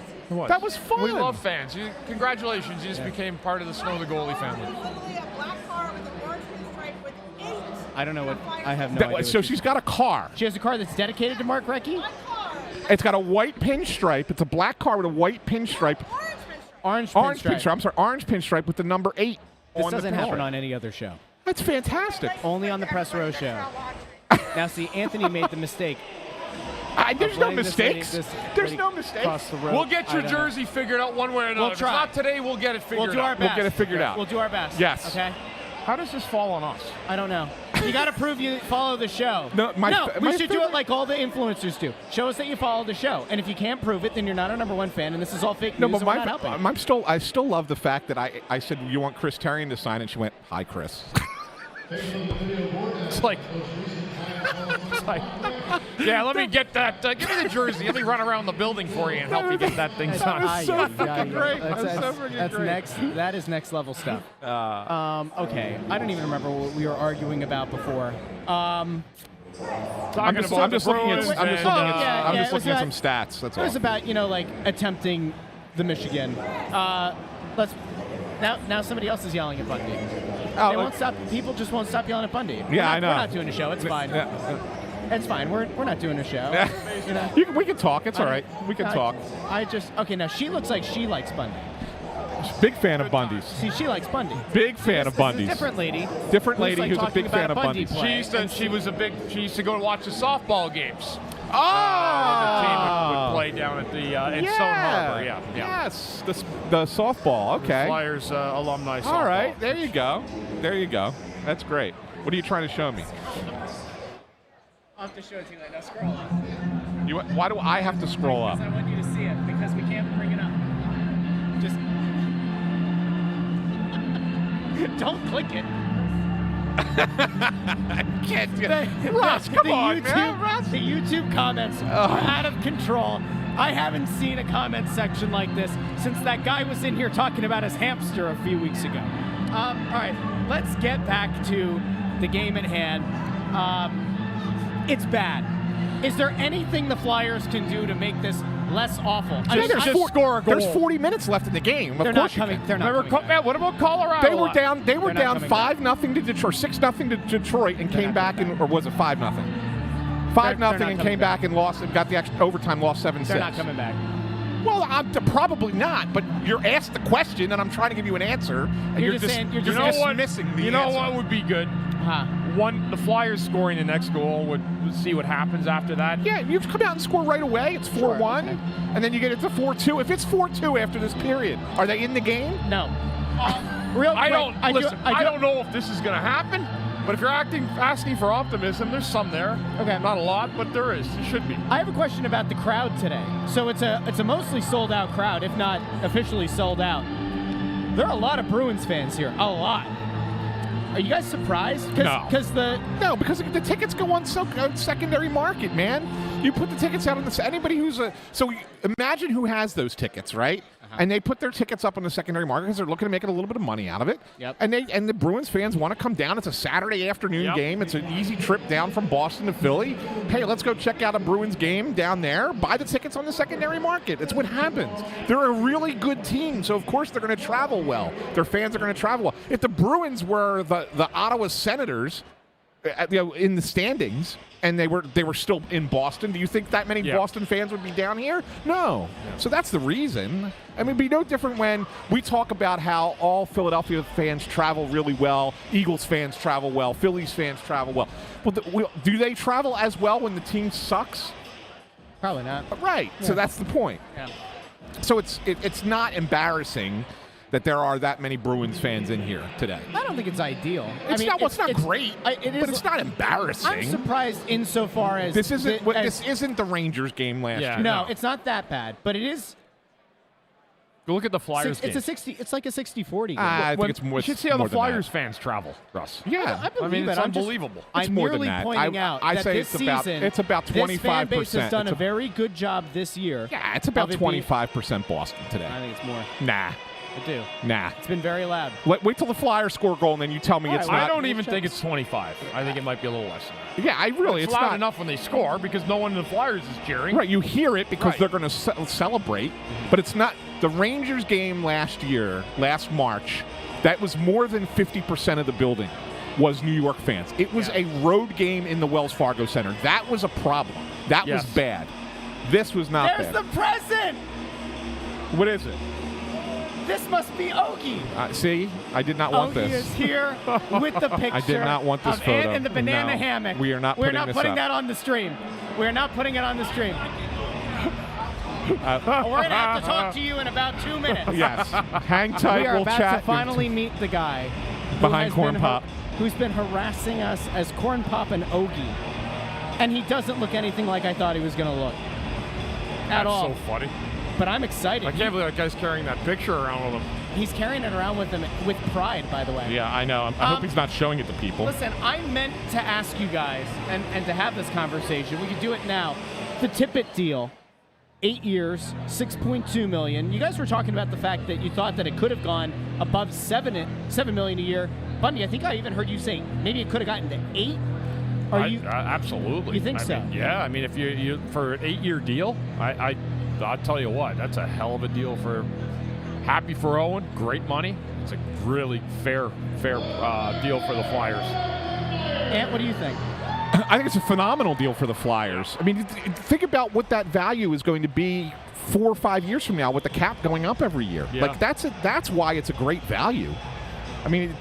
That was fun. We love fans. Congratulations. You just became part of the Snow The Goalie family. Literally a black car with a orange pinstripe with 8. I don't know what. I have no idea. So what she's got a car. She has a car that's dedicated to Mark Recchi. Black car. It's got a white pinstripe. It's a black car with a white pinstripe. Orange pinstripe. Orange Orange pinstripe. pinstripe. I'm sorry, orange pinstripe with the number 8. This on the doesn't happen pinstripe. on any other show. That's fantastic. Only on the Press Row show. Now, see, Anthony made the mistake. There's of no letting this mistakes. lady- There's lady no mistakes. cross the road. We'll get your I don't know. jersey figured out one way or another. We'll try. If it's not today, we'll get it figured We'll do our out. best. We'll get it figured out. We'll do our best. Yes. Okay. How does this fall on us? I don't know. You got to prove you follow the show. No, we my should do favorite- it like all the influencers do. Show us that you follow the show, and if you can't prove it, then you're not our number one fan, and this is all fake No, news. but and we're not helping. I still love the fact that I said, you want Chris Therien to sign, and she went, hi, Chris. It's like, yeah, let me get that. Give me the jersey. Let me run around the building for you and help you get that thing signed. was so fucking great. That's, That was so freaking that's great. next. That is next level stuff. Okay, I don't even remember what we were arguing about before. Talking I'm just about the looking at Bruins some and, stats. That's It all. was about, like attempting the Michigan. Let's now somebody else is yelling at Bundy. They won't stop. People just won't stop yelling at Bundy. Yeah, I know. We're not doing a show. It's fine. It's fine. We're not doing a show. You know? We can talk. It's all right. We can talk. Okay. Now she looks like she likes Bundy. Big fan of Bundy's. See, she likes Bundy. Big fan of This is a Bundy's. different lady. Different who's, lady like, who's a talking big about fan of Bundy Bundy's. play. She used to go and watch the softball games. Oh! The team would play down at the in Stone Harbor. Yeah. Yes. The softball. Okay. Flyers alumni softball. All right. There you go. There you go. That's great. What are you trying to show me? I'll have to show it to you later. Now scroll up. Why do I have to scroll up? Because I want you to see it because we can't bring it up. Just don't click it. Can't do it. Russ, come on, man. Russ. The YouTube comments are out of control. I haven't seen a comment section like this since that guy was in here talking about his hamster a few weeks ago. All right, let's get back to the game at hand. It's bad. Is there anything the Flyers can do to make this less awful? There's 40 minutes left in the game. They're not coming. They're not coming back. What about Colorado? They were down. They were They're not down coming 5-0 to Detroit, 6-0 to Detroit, and came not back coming and or was it 5-0? 5-0 not and coming came back and lost and got the extra overtime. Lost 7-6. They're not coming back. Well, probably not. But you're asked the question, and I'm trying to give you an answer, and You're just saying- you're just dismissing the You know answer. what would be good? Huh. The Flyers scoring the next goal would see what happens after that. Yeah, you come out and score right away. It's 4-1, okay. and then you get it to 4-2. If it's 4-2 after this period, are they in the game? No. Real quick, I don't know if this is going to happen, but if you're asking for optimism, there's some there. Okay. Not a lot, but there is. There should be. I have a question about the crowd today. So it's a mostly sold out crowd, if not officially sold out. There are a lot of Bruins fans here. A lot. Are you guys surprised? No. Because No, because the tickets go on secondary market, man. You put the tickets out on anybody who's imagine who has those tickets, right? And they put their tickets up on the secondary market because they're looking to make a little bit of money out of it. Yep. And the Bruins fans want to come down. It's a Saturday afternoon game. It's an easy trip down from Boston to Philly. Hey, let's go check out a Bruins game down there. Buy the tickets on the secondary market. It's what happens. They're a really good team, so of course they're going to travel well. Their fans are going to travel well. If the Bruins were the Ottawa Senators, in the standings, and they were still in Boston, do you think that many Boston fans would be down here? No. So that's the reason. I mean, it'd be no different when we talk about how all Philadelphia fans travel really well, Eagles fans travel well, Phillies fans travel well. Well, do they travel as well when the team sucks? probably not. Right. Yeah. So that's the point. Yeah. So it's not embarrassing that there are that many Bruins fans in here today. I don't think it's ideal. It's not great, but it's not embarrassing. I'm surprised insofar as this isn't the Rangers game last year. No, it's not that bad, but it is. Go look at the Flyers game. It's like a 60-40 game. I think it's more. You should see how the Flyers that. fans travel, Russ. Yeah, I believe it's it. unbelievable. I'm more than merely that. pointing out I that say this it's about 25%. This fan base has done a very good job this year. Yeah, it's about 25% Boston today. I think it's more. Nah. I do. Nah. It's been very loud. Wait till the Flyers score a goal, and then you tell me it's not. I don't even think it's 25. I think it might be a little less than that. Yeah, it's loud not enough when they score because no one in the Flyers is cheering. Right, you hear it because they're going to celebrate, but it's not. The Rangers game last March, that was more than 50% of the building was New York fans. It was a road game in the Wells Fargo Center. That was a problem. That was bad. This was not There's bad. the present! What is it? This must be Ogie. See, I did not want Ogie this. is here with the picture. I did not want this of photo. Ant in the banana No, hammock. we are not We're putting not this putting up. that on the stream. We're not putting it on the stream. We're gonna have to talk to you in about 2 minutes. Yes. Hang tight. We are we'll about chat. to finally meet the guy who Behind has Corn been Pop. who's been harassing us as Corn Pop and Ogie, and he doesn't look anything like I thought he was going to look at all. That's so funny. But I'm excited. I can't believe that guy's carrying that picture around with him. He's carrying it around with him with pride, by the way. Yeah, I know. I hope he's not showing it to people. Listen, I meant to ask you guys and to have this conversation. We could do it now. The Tippett deal, 8 years, $6.2 million. You guys were talking about the fact that you thought that it could have gone above $7 million a year. Bundy, I think I even heard you say maybe it could have gotten to 8. Absolutely. You think so? Mean, yeah. I mean, if you for an 8-year deal, I'll tell you what, that's a hell of a deal for. Happy for Owen. Great money. It's a really fair deal for the Flyers. Ant, what do you think? I think it's a phenomenal deal for the Flyers. I mean, think about what that value is going to be 4 or 5 years from now with the cap going up every year. Yeah. Like, that's why it's a great value. I mean,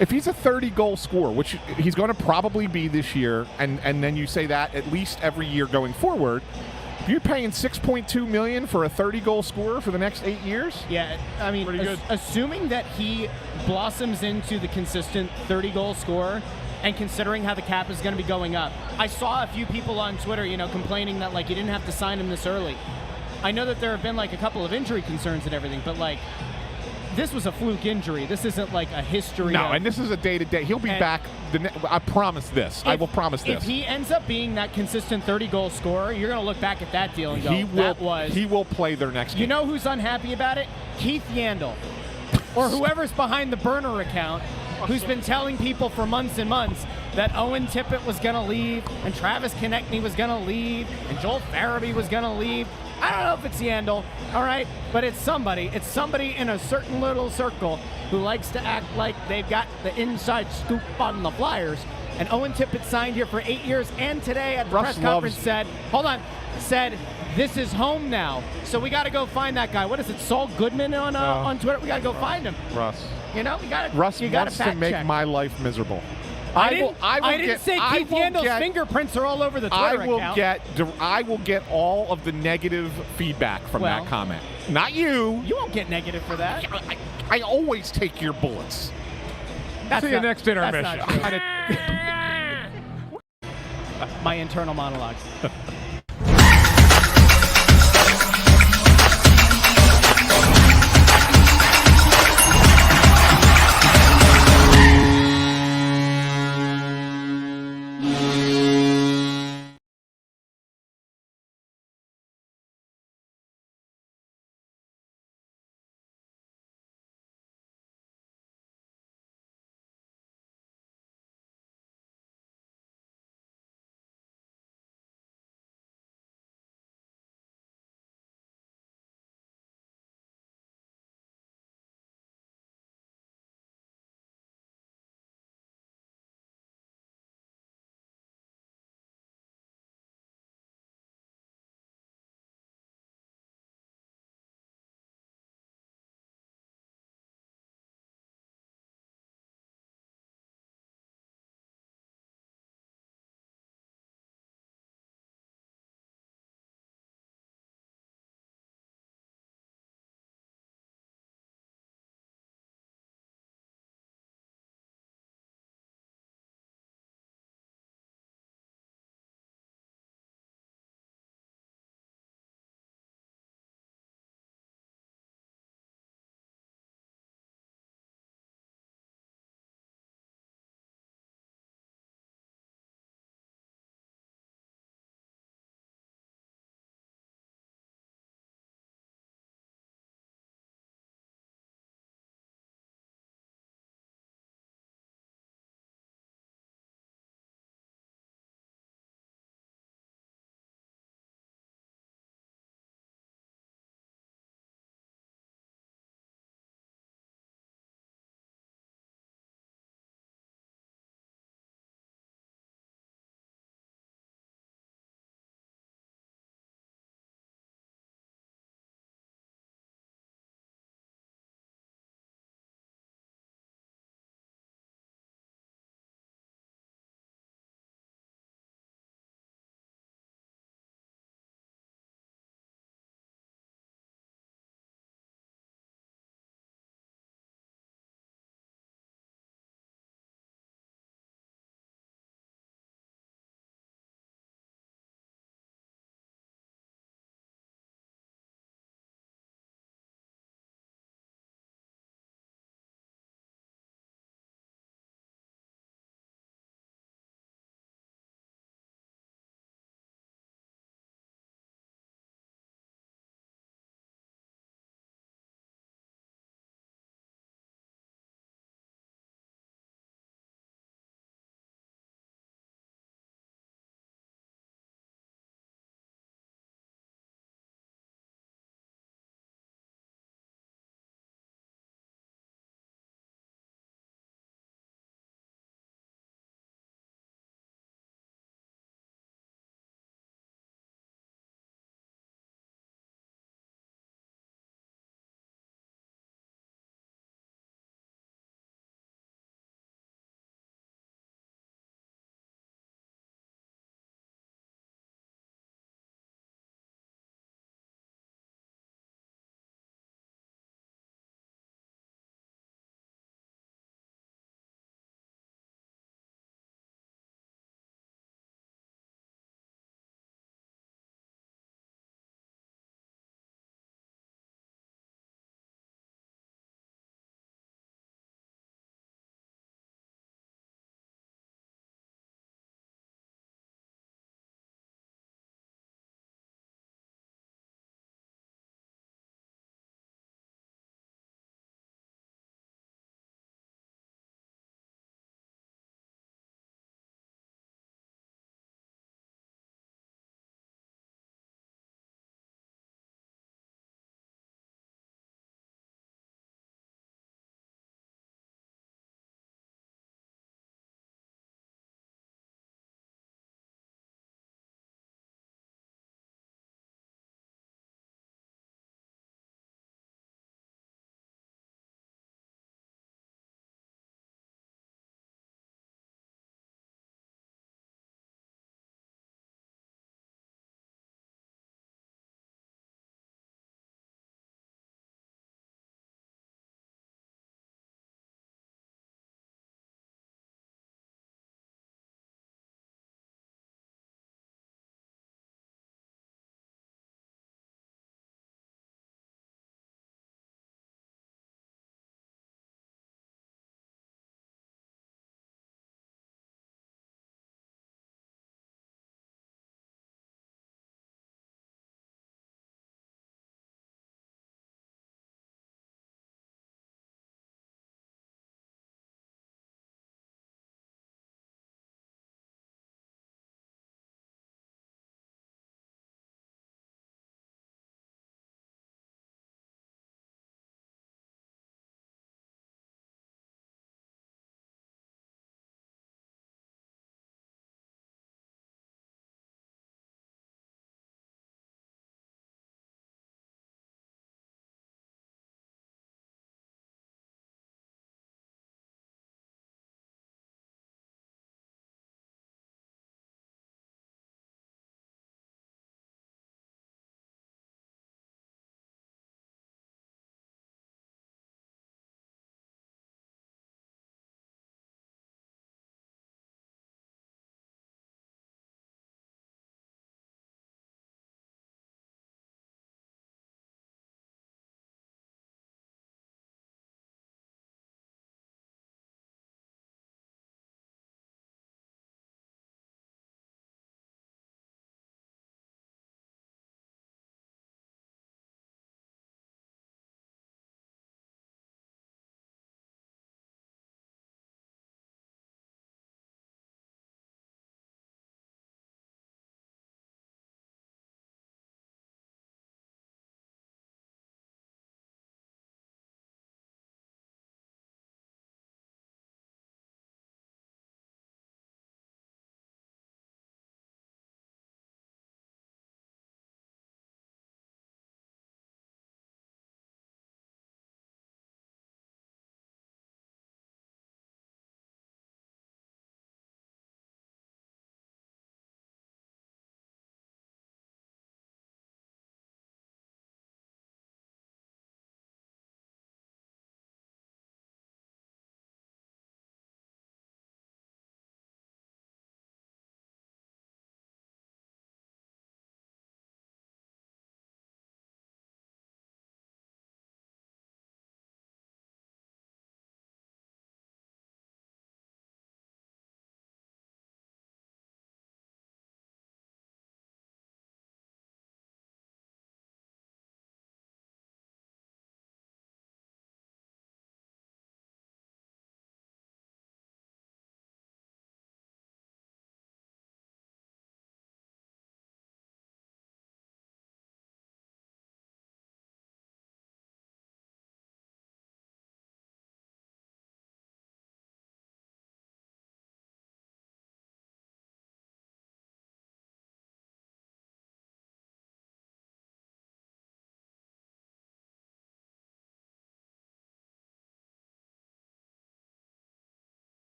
if he's a 30-goal scorer, which he's going to probably be this year, and then you say that at least every year going forward, you're paying $6.2 million for a 30-goal scorer for the next 8 years? Yeah, I mean, Pretty good. Assuming that he blossoms into the consistent 30-goal scorer, and considering how the cap is going to be going up, I saw a few people on Twitter, complaining that you didn't have to sign him this early. I know that there have been a couple of injury concerns and everything, but this was a fluke injury. This isn't a history. No, and this is a day-to-day. He'll be back. I promise this. I will promise this. If he ends up being that consistent 30-goal scorer, you're going to look back at that deal and go, He will play their next game. You know who's unhappy about it? Keith Yandel. Or whoever's behind the burner account, who's been telling people for months and months that Owen Tippett was going to leave, and Travis Konechny was going to leave, and Joel Farabee was going to leave. I don't know if it's Yandel, all right, but it's somebody. It's somebody in a certain little circle who likes to act like they've got the inside scoop on the Flyers. And Owen Tippett signed here for 8 years, and today at the press conference said, this is home now. So we got to go find that guy. What is it, Saul Goodman on Twitter? We got to go find him. Russ. We got to. Russ wants to make my life miserable. I didn't say Keith Yandel's fingerprints are all over the Twitter account. I will get all of the negative feedback from that comment. Not you. You won't get negative for that. I always take your bullets. See you next intermission. My internal monologue.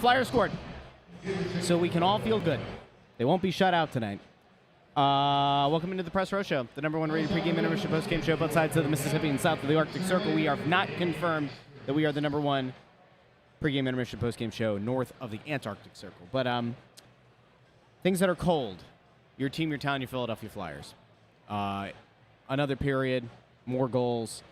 Flyers scored. So we can all feel good. They won't be shut out tonight. Welcome into the Press Row Show, the #1 rated pregame, intermission, postgame show, both sides of the Mississippi and south of the Arctic Circle. We have not confirmed that we are the #1 pregame, intermission, postgame show north of the Antarctic Circle. But things that are cold. Your team, your town, your Philadelphia Flyers. Another period, more goals.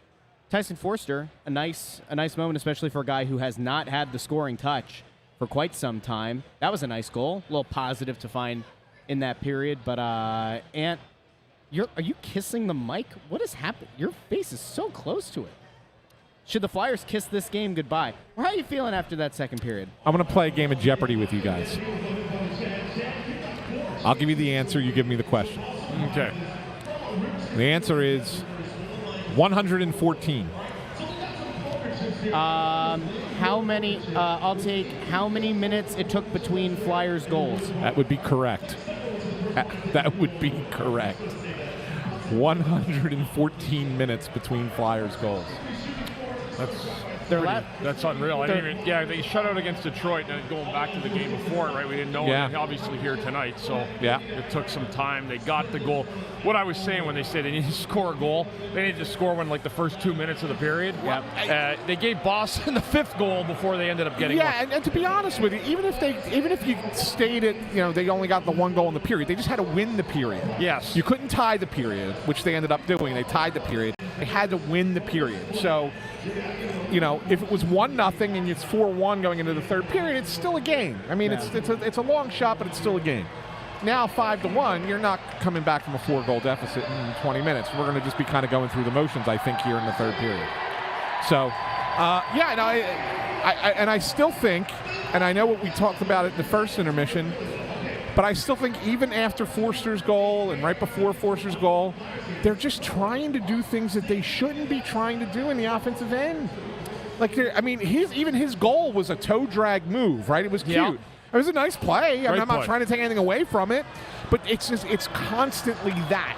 Tyson Forster, a nice moment, especially for a guy who has not had the scoring touch for quite some time. That was a nice goal, a little positive to find in that period. But Ant, are you kissing the mic? What has happened? Your face is so close to it. Should the Flyers kiss this game goodbye? Or how are you feeling after that second period? I'm going to play a game of Jeopardy with you guys. I'll give you the answer. You give me the question. Okay. The answer is 114. How many? I'll take how many minutes it took between Flyers goals. That would be correct. That would be correct. 114 minutes between Flyers goals. That's unreal. They shut out against Detroit, and going back to the game before, right? We didn't know it, obviously, here tonight, so it took some time. They got the goal. What I was saying when they said they need to score a goal, they needed to score one like the first 2 minutes of the period. They gave Boston the 5th goal before they ended up getting one. And to be honest with you, even if you stayed at, they only got the 1 goal in the period, they just had to win the period. Yes. You couldn't tie the period, which they ended up doing. They tied the period. They had to win the period. So, if it was 1-0 and it's 4-1 going into the third period, it's still a game. I mean, it's a long shot, but it's still a game. Now 5-1, you're not coming back from a 4-goal deficit in 20 minutes. We're going to just be kind of going through the motions, I think, here in the third period. So, I still think, and I know what we talked about it in the first intermission, but I still think even after Forster's goal and right before Forster's goal, they're just trying to do things that they shouldn't be trying to do in the offensive end. His goal was a toe drag move, right? It was cute. Yeah. It was a nice play. I'm not play. trying to take anything away from it, but it's constantly that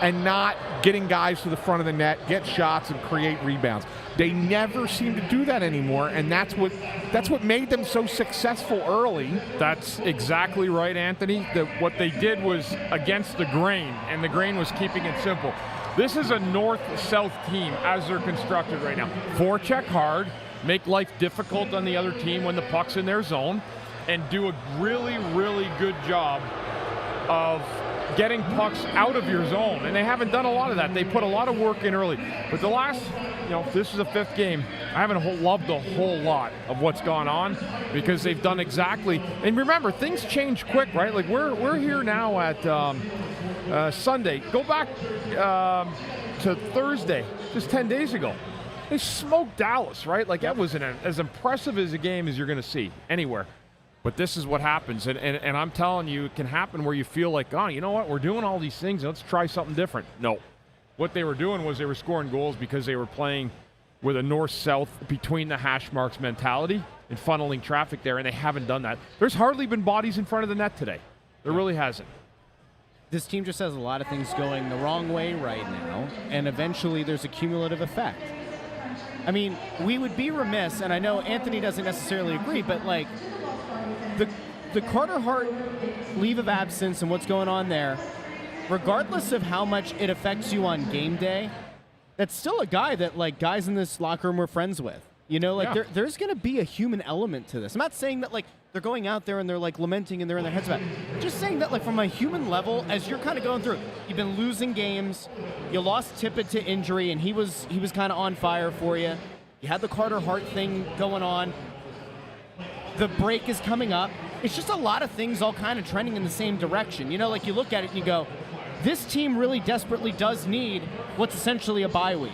and not getting guys to the front of the net, get shots, and create rebounds. They never seem to do that anymore, and that's what made them so successful early. That's exactly right, Anthony. What they did was against the grain, and the grain was keeping it simple. This is a north-south team as they're constructed right now. Forecheck hard, make life difficult on the other team when the puck's in their zone, and do a really, really good job of getting pucks out of your zone. And they haven't done a lot of that. They put a lot of work in early. But the last, this is the 5th game. I haven't loved a whole lot of what's gone on because they've done exactly. And remember, things change quick, right? Like we're here now at Sunday. Go back to Thursday, just 10 days ago. They smoked Dallas, right? Like that was as impressive as a game as you're going to see anywhere. But this is what happens, and I'm telling you, it can happen where you feel like, oh, you know what, we're doing all these things, let's try something different. No. What they were doing was they were scoring goals because they were playing with a north-south between the hash marks mentality and funneling traffic there, and they haven't done that. There's hardly been bodies in front of the net today. There really hasn't. This team just has a lot of things going the wrong way right now, and eventually there's a cumulative effect. I mean, we would be remiss, and I know Anthony doesn't necessarily agree, but the Carter Hart leave of absence and what's going on there, regardless of how much it affects you on game day, that's still a guy that guys in this locker room we're friends with. There's going to be a human element to this. I'm not saying that they're going out there and they're lamenting and they're in their heads about it. Just saying that from a human level, as you're kind of going through, you've been losing games, you lost Tippett to injury and he was kind of on fire for you. You had the Carter Hart thing going on. The break is coming up. It's just a lot of things all kind of trending in the same direction. You look at it and you go, this team really desperately does need what's essentially a bye week.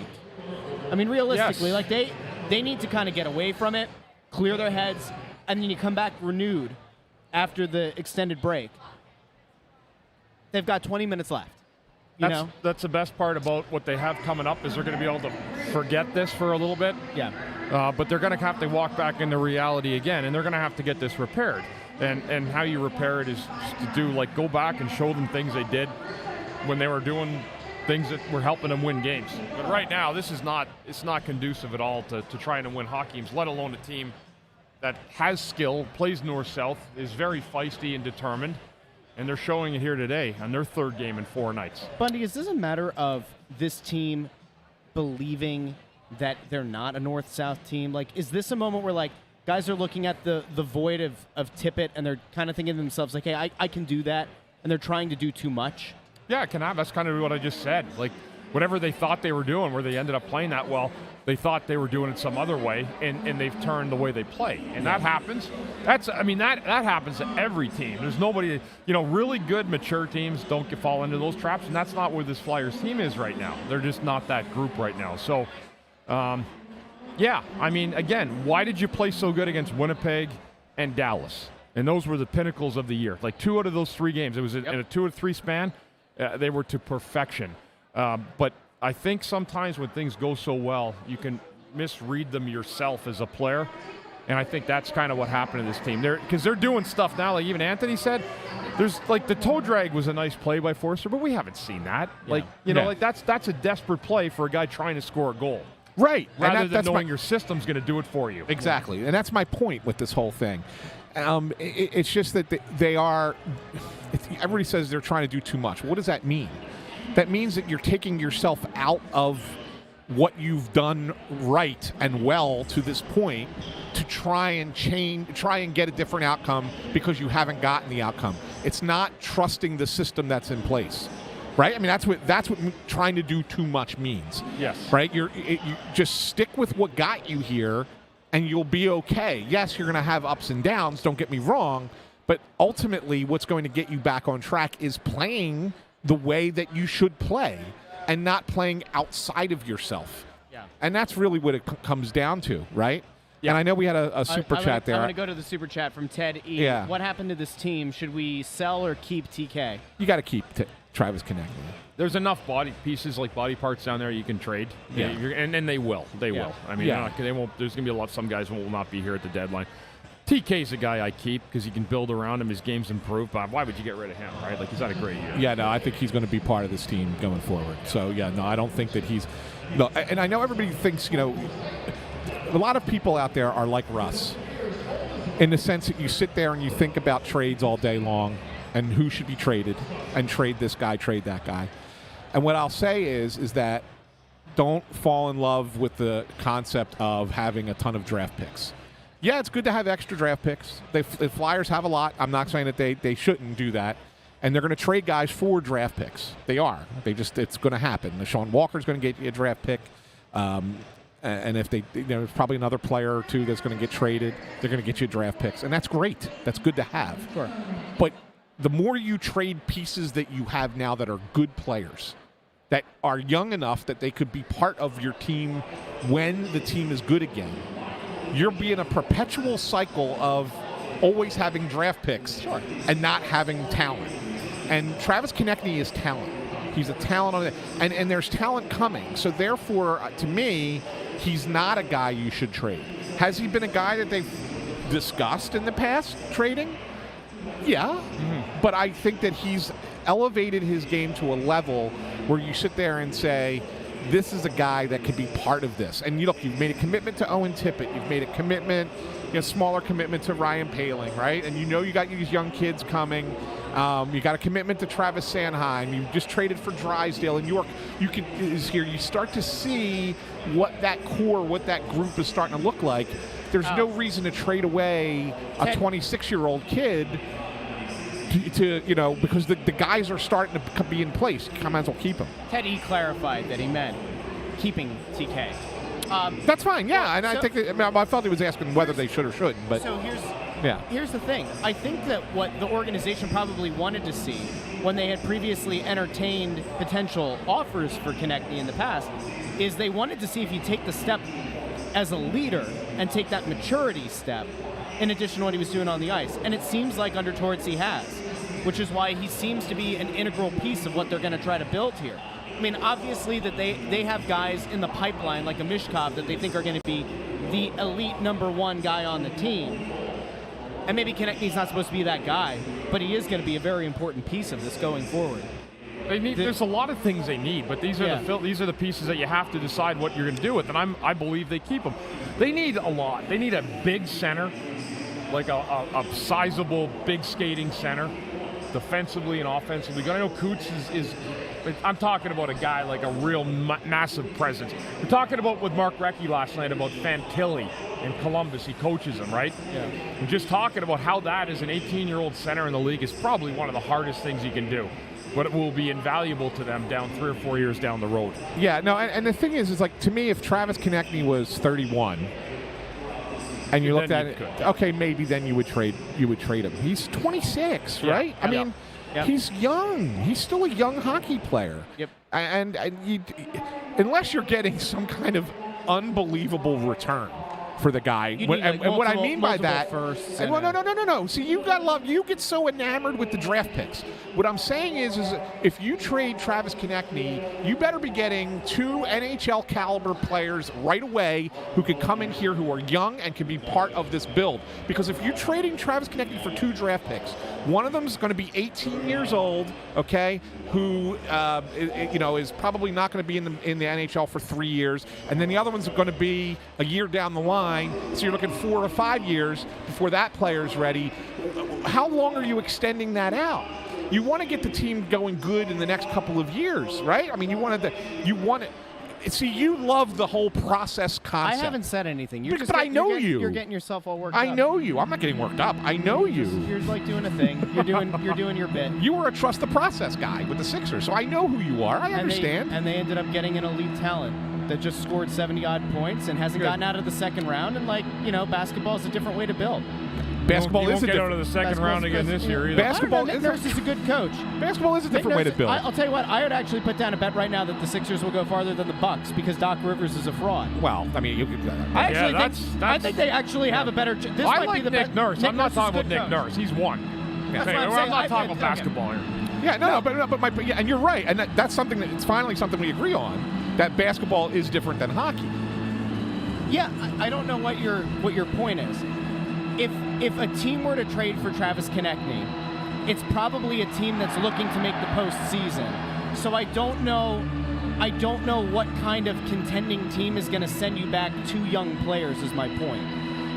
I mean, realistically, yes. They need to kind of get away from it, clear their heads, and then you come back renewed after the extended break. They've got 20 minutes left. That's the best part about what they have coming up is they're going to be able to forget this for a little bit. Yeah. But they're going to have to walk back into reality again, and they're going to have to get this repaired. And how you repair it is to do go back and show them things they did when they were doing things that were helping them win games. But right now, it's not conducive at all to trying to win hockey games, let alone a team that has skill, plays north-south, is very feisty and determined, and they're showing it here today on their third game in 4 nights. Bundy, is this a matter of this team believing that they're not a north-south team? Like, is this a moment where, like, guys are looking at the void of Tippett and they're kind of thinking to themselves, like, hey, I can do that, and they're trying to do too much? Yeah, it can have. That's kind of what I just said. Like, whatever they thought they were doing, where they ended up playing that well, they thought they were doing it some other way, and they've turned the way they play. And that happens. That happens to every team. There's nobody, really good, mature teams don't fall into those traps, and that's not where this Flyers team is right now. They're just not that group right now. So, again, why did you play so good against Winnipeg and Dallas? And those were the pinnacles of the year. Like 2 out of those 3 games. It was in a 2 or 3 span. They were to perfection. But I think sometimes when things go so well, you can misread them yourself as a player. And I think that's kind of what happened to this team. Because they're doing stuff now, like even Anthony said. There's like the toe drag was a nice play by Forster, but we haven't seen that. Yeah. Like that's a desperate play for a guy trying to score a goal. Right. Rather than knowing your system's going to do it for you. Exactly. And that's my point with this whole thing. It's just that they are – everybody says they're trying to do too much. What does that mean? That means that you're taking yourself out of what you've done right and well to this point to try and get a different outcome because you haven't gotten the outcome. It's not trusting the system that's in place. Right? I mean, that's what trying to do too much means. Yes. Right? You just stick with what got you here, and you'll be okay. Yes, you're going to have ups and downs, don't get me wrong, but ultimately what's going to get you back on track is playing the way that you should play and not playing outside of yourself. Yeah. And that's really what it comes down to, right? Yeah. And I know we had a super chat there. I'm going to go to the super chat from Ted E. Yeah. What happened to this team? Should we sell or keep TK? You got to keep Travis Konecny. There's enough body parts down there you can trade. Yeah. And they will. They will. I mean, they won't. There's going to be some guys who will not be here at the deadline. TK's a guy I keep because you can build around him. His game's improved. But why would you get rid of him, right? Like, he's had a great year. Yeah, no, I think he's going to be part of this team going forward. So, yeah, no, I don't think that he's – no, and I know everybody thinks, a lot of people out there are like Russ in the sense that you sit there and you think about trades all day long and who should be traded and trade this guy, trade that guy. And what I'll say is that don't fall in love with the concept of having a ton of draft picks. Yeah, it's good to have extra draft picks. The Flyers have a lot. I'm not saying that they shouldn't do that. And they're going to trade guys for draft picks. They are. It's going to happen. Sean Walker's going to get you a draft pick. And if there's probably another player or two that's going to get traded. They're going to get you draft picks. And that's great. That's good to have. Sure. But the more you trade pieces that you have now that are good players, that are young enough that they could be part of your team when the team is good again, you'll be in a perpetual cycle of always having draft picks and not having talent. And Travis Konecny is talent. He's a talent on it, and there's talent coming. So therefore, to me, he's not a guy you should trade. Has he been a guy that they've discussed in the past trading? Yeah. Mm-hmm. But I think that he's elevated his game to a level where you sit there and say, this is a guy that could be part of this. And you've made a commitment to Owen Tippett. You've made a commitment, smaller commitment to Ryan Poehling, right? And you got these young kids coming. You got a commitment to Travis Sanheim. You just traded for Drysdale and York. Is here. You start to see what that core, what that group is starting to look like. There's no reason to trade away a 26-year-old kid because the guys are starting to be in place. You might as well keep them. Ted E. clarified that he meant keeping TK. That's fine, yeah. And I think I felt he was asking whether they should or shouldn't. But so here's the thing. I think that what the organization probably wanted to see when they had previously entertained potential offers for Konecny in the past is they wanted to see if he'd take the step as a leader and take that maturity step in addition to what he was doing on the ice. And it seems like under Torts he has, which is why he seems to be an integral piece of what they're going to try to build here. I mean, obviously that they have guys in the pipeline like a Mishkov that they think are going to be the elite number one guy on the team. And maybe Konecny's not supposed to be that guy, but he is going to be a very important piece of this going forward. There's a lot of things they need, but these are the pieces that you have to decide what you're going to do with, and I believe they keep them. They need a lot. They need a big center like a sizable, big skating center, defensively and offensively. I know Coots is I'm talking about a guy like a real massive presence. We're talking about with Mark Recchi last night about Fantilli in Columbus. He coaches him, right? Yeah. We're just talking about how that as an 18-year-old center in the league is probably one of the hardest things you can do. But it will be invaluable to them down 3 or 4 years down the road. Yeah, no, and the thing is like, to me, if Travis Konechny was 31, and you looked at it, okay, maybe then you would trade him. He's 26, right? I mean, he's young. He's still a young hockey player. Yep. And unless you're getting some kind of unbelievable return for the guy, and what I mean by that, no. See, you get so enamored with the draft picks. What I'm saying is if you trade Travis Konechny, you better be getting 2 NHL caliber players right away who could come in here who are young and can be part of this build. Because if you're trading Travis Konechny for 2 draft picks, one of them is going to be 18 years old, okay, who is probably not going to be in the NHL for 3 years, and then the other one's going to be a year down the line. So you're looking 4 or 5 years before that player's ready. How long are you extending that out? You want to get the team going good in the next couple of years, right? I mean, you want it. See, you love the whole process concept. I haven't said anything. But I know you. You're getting yourself all worked up. I know you. I'm not getting worked up. I know you. You're like doing a thing. You're doing your bit. You were a trust the process guy with the Sixers, so I know who you are. I understand. And they ended up getting an elite talent that just scored 70-odd points and hasn't gotten out of the second round. And basketball is a different way to build. Basketball is a get out of the second round again this year either. Basketball Nick Nurse is a good coach. Basketball is a different way to build. I'll tell you what. I would actually put down a bet right now that the Sixers will go farther than the Bucks because Doc Rivers is a fraud. Well, I mean, you could. I think they actually have a better. This I might like be the Nick Nurse. I'm not talking about Nick coach. Nurse. He's one. That's what I'm saying. not talking about basketball here. Yeah, and you're right, and that's something it's finally something we agree on. That basketball is different than hockey. Yeah, I don't know what your point is. If a team were to trade for Travis Konechny, it's probably a team that's looking to make the postseason. So I don't know what kind of contending team is going to send you back 2 young players. Is my point.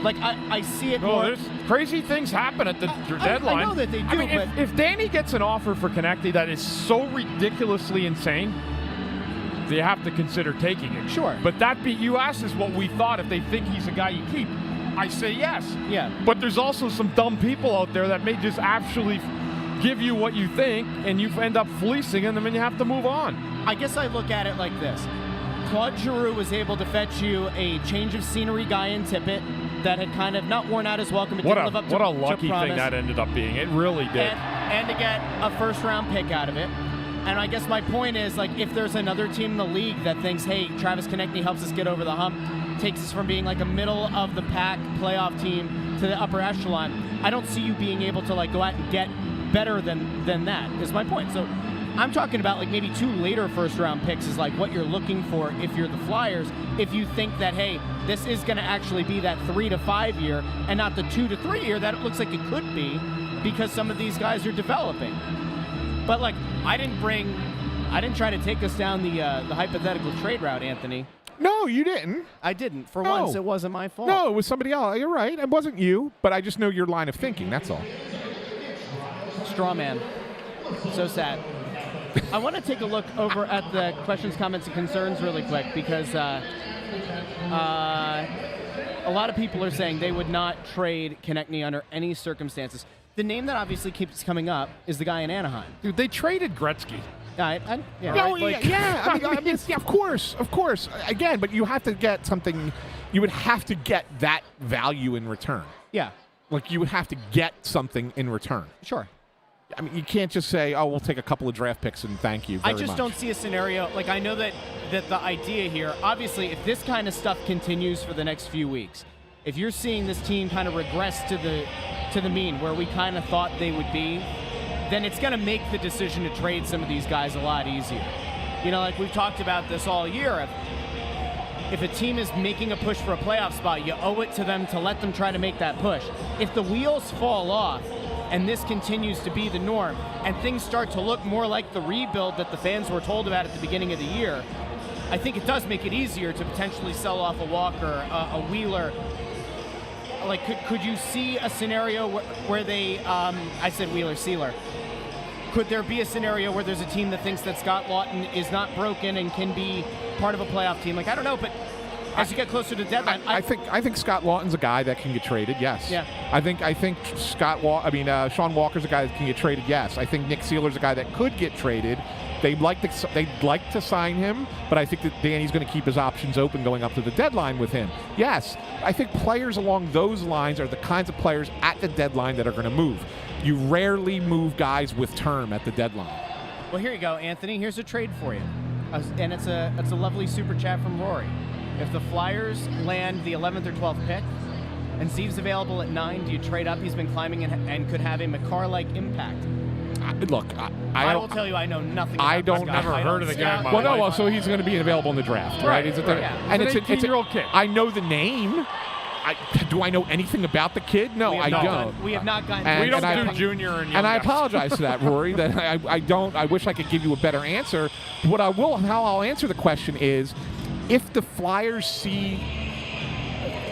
Like I see it more. There's crazy things happen at the deadline. I know that they do. I mean, if Danny gets an offer for Konechny that is so ridiculously insane, they have to consider taking it. Sure. But you asked us what we thought if they think he's a guy you keep. I say yes. Yeah. But there's also some dumb people out there that may just actually give you what you think, and you end up fleecing them, and you have to move on. I guess I look at it like this. Claude Giroux was able to fetch you a change of scenery guy in Tippett that had kind of not worn out his welcome. It didn't live up to what a lucky promise. thing that ended up being. It really did. And to get a first-round pick out of it. And I guess my point is, like, if there's another team in the league that thinks, hey, Travis Konechny helps us get over the hump, takes us from being like a middle-of-the-pack playoff team to the upper echelon, I don't see you being able to, like, go out and get better than that, is my point. So I'm talking about, like, maybe 2 later first-round picks is, like, what you're looking for if you're the Flyers, if you think that, hey, this is going to actually be that 3 to 5 year and not the 2 to 3 year that it looks like it could be because some of these guys are developing. But, like, I didn't try to take us down the hypothetical trade route, Anthony. No, you didn't. I didn't. For once, it wasn't my fault. No, it was somebody else. You're right. It wasn't you, but I just know your line of thinking. That's all. Straw man. So sad. I want to take a look over at the questions, comments, and concerns really quick because a lot of people are saying they would not trade Konechny under any circumstances. The name that obviously keeps coming up is the guy in Anaheim. Dude, they traded Gretzky. Yeah, Of course. Again, but you have to get something. You would have to get that value in return. Yeah. Like, you would have to get something in return. Sure. I mean, you can't just say, "Oh, we'll take a couple of draft picks and thank you very much." I just don't see a scenario. Like, I know that the idea here, obviously, if this kind of stuff continues for the next few weeks, if you're seeing this team kind of regress to the mean where we kind of thought they would be, then it's going to make the decision to trade some of these guys a lot easier. You know, like we've talked about this all year. If a team is making a push for a playoff spot, you owe it to them to let them try to make that push. If the wheels fall off and this continues to be the norm and things start to look more like the rebuild that the fans were told about at the beginning of the year, I think it does make it easier to potentially sell off a Walker, a Wheeler, like, could you see a scenario where they, I said Wheeler Sealer. Could there be a scenario where there's a team that thinks that Scott Lawton is not broken and can be part of a playoff team? Like, I don't know, but as you get closer to deadline, I think Scott Lawton's a guy that can get traded. Yes. Yeah. I think Sean Walker's a guy that can get traded. Yes. I think Nick Sealer's a guy that could get traded. They'd like to sign him, but I think that Danny's going to keep his options open going up to the deadline with him. Yes. I think players along those lines are the kinds of players at the deadline that are going to move. You rarely move guys with term at the deadline. Well, here you go, Anthony. Here's a trade for you, and it's a lovely super chat from Rory. If the Flyers land the 11th or 12th pick, and Zeeve's available at 9, do you trade up? He's been climbing and could have a McCarr-like impact. Look, I will tell you, I know nothing. About I don't this guy. never I heard don't of the scout. guy. Well, no. Well, so he's going to be available in the draft, right? Is it right. Yeah. And He's an 18-year-old kid. I know the name. Do I know anything about the kid? No, I don't. We have not gotten. And- We don't and do I- junior and young And I guys. apologize to that, Rory. That I don't. I wish I could give you a better answer. What I will, how I'll answer the question is, if the Flyers see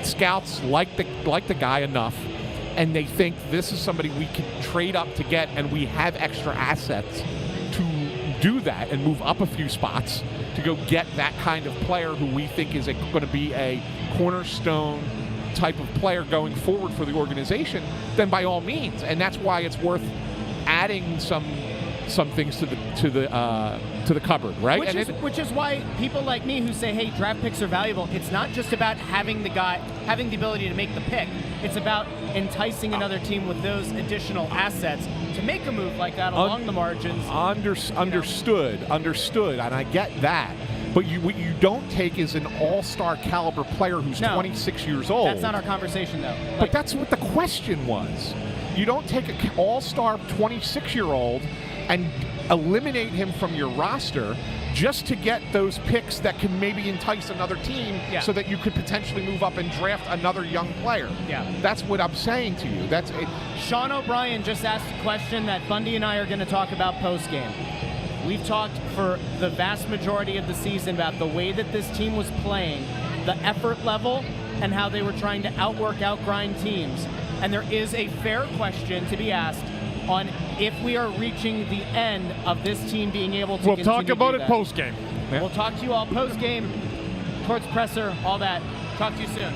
scouts like the guy enough, and they think this is somebody we can trade up to get, and we have extra assets to do that and move up a few spots to go get that kind of player who we think is going to be a cornerstone type of player going forward for the organization, then by all means. And that's why it's worth adding some things to the cupboard, right? Which is why people like me who say, hey, draft picks are valuable, it's not just about having the ability to make the pick. It's about enticing another team with those additional assets to make a move like that along the margins. Understood, and I get that. But what you don't take is an all-star caliber player who's 26 years old. That's not our conversation, though. But that's what the question was. You don't take an all-star 26-year-old and eliminate him from your roster just to get those picks that can maybe entice another team so that you could potentially move up and draft another young player. Yeah. That's what I'm saying to you. That's it. Sean O'Brien just asked a question that Bundy and I are going to talk about post-game. We've talked for the vast majority of the season about the way that this team was playing, the effort level, and how they were trying to outgrind teams. And there is a fair question to be asked on if we are reaching the end of this team being able to We'll continue talk to about do it that. post-game. We'll talk to you all post-game, towards presser, all that. Talk to you soon.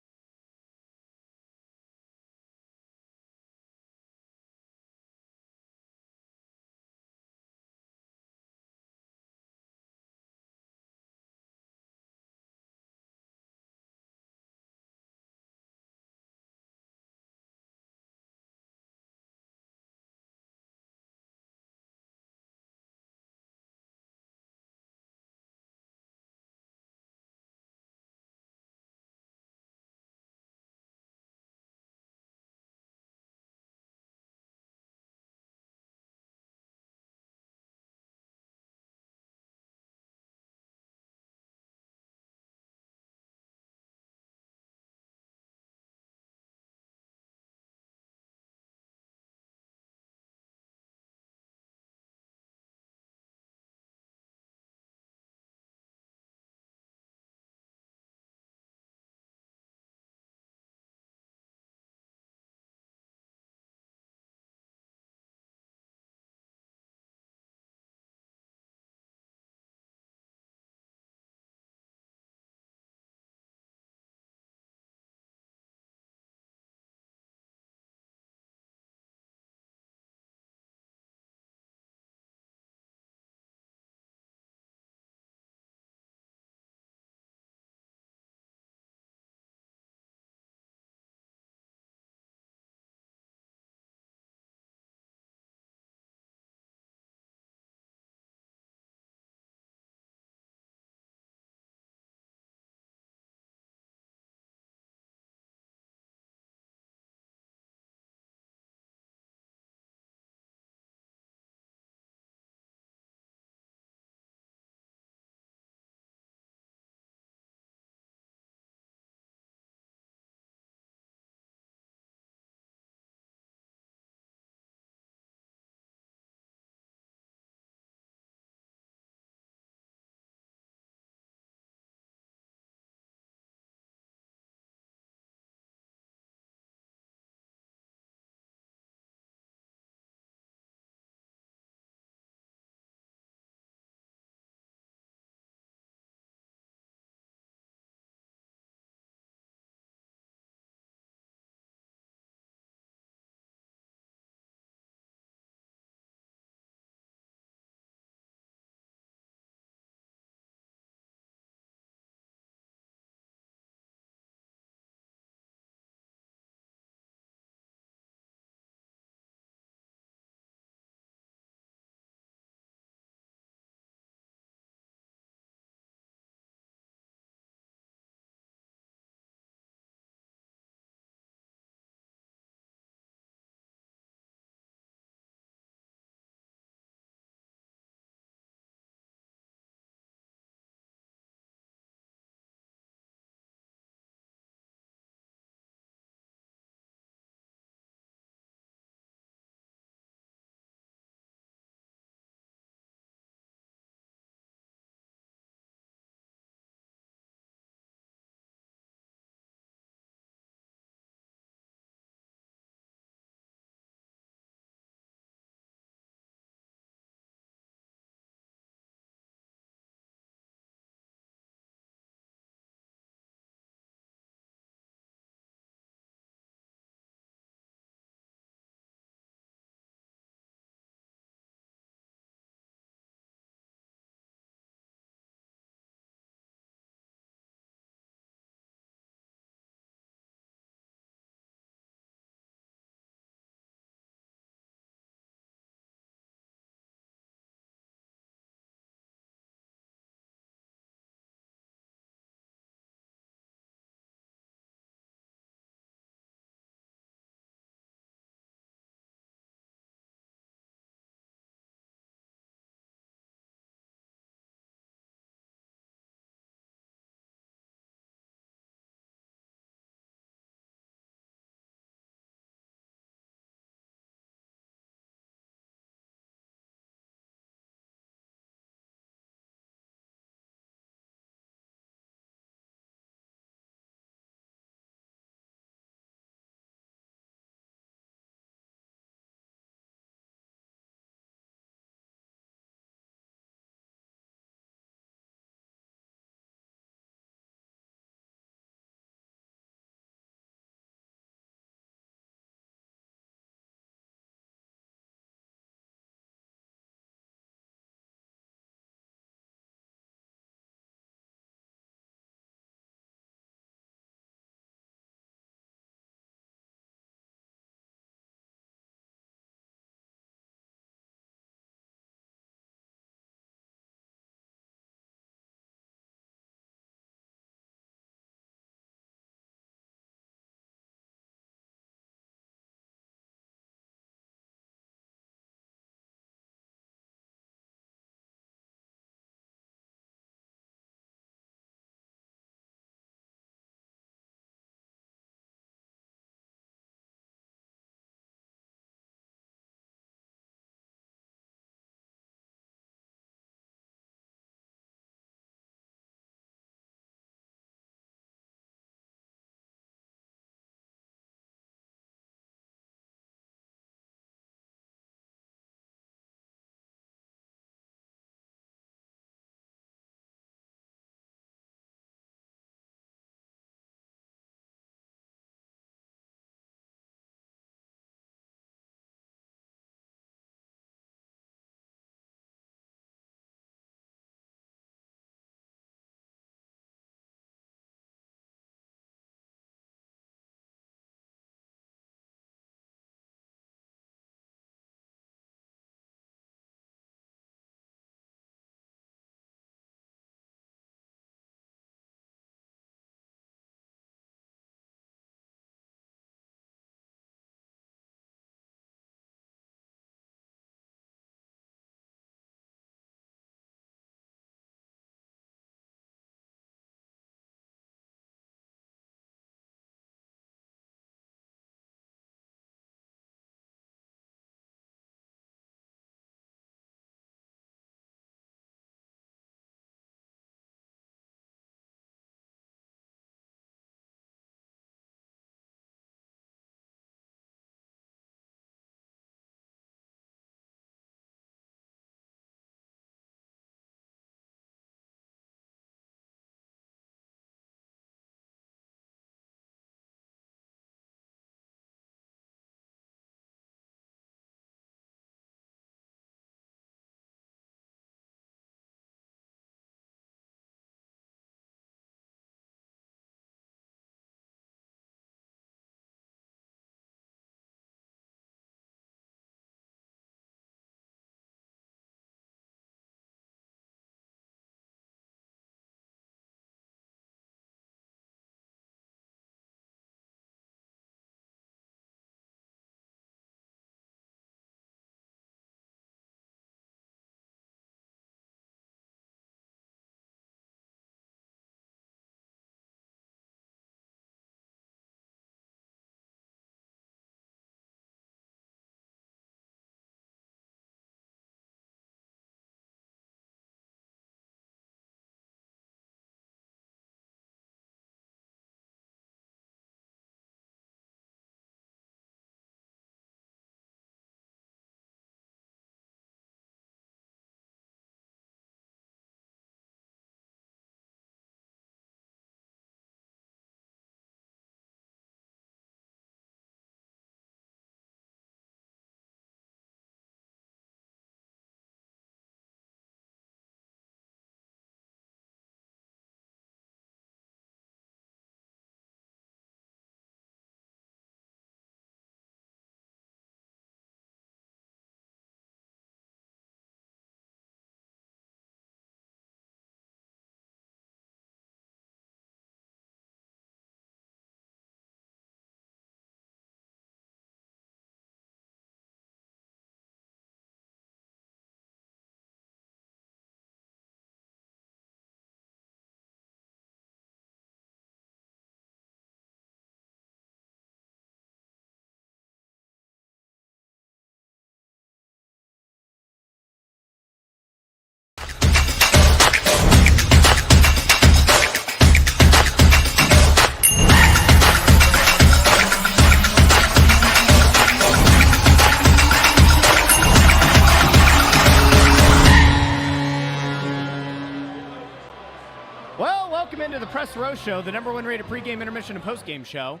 Welcome into the Press Row Show, the number one rated pregame, intermission, and postgame show.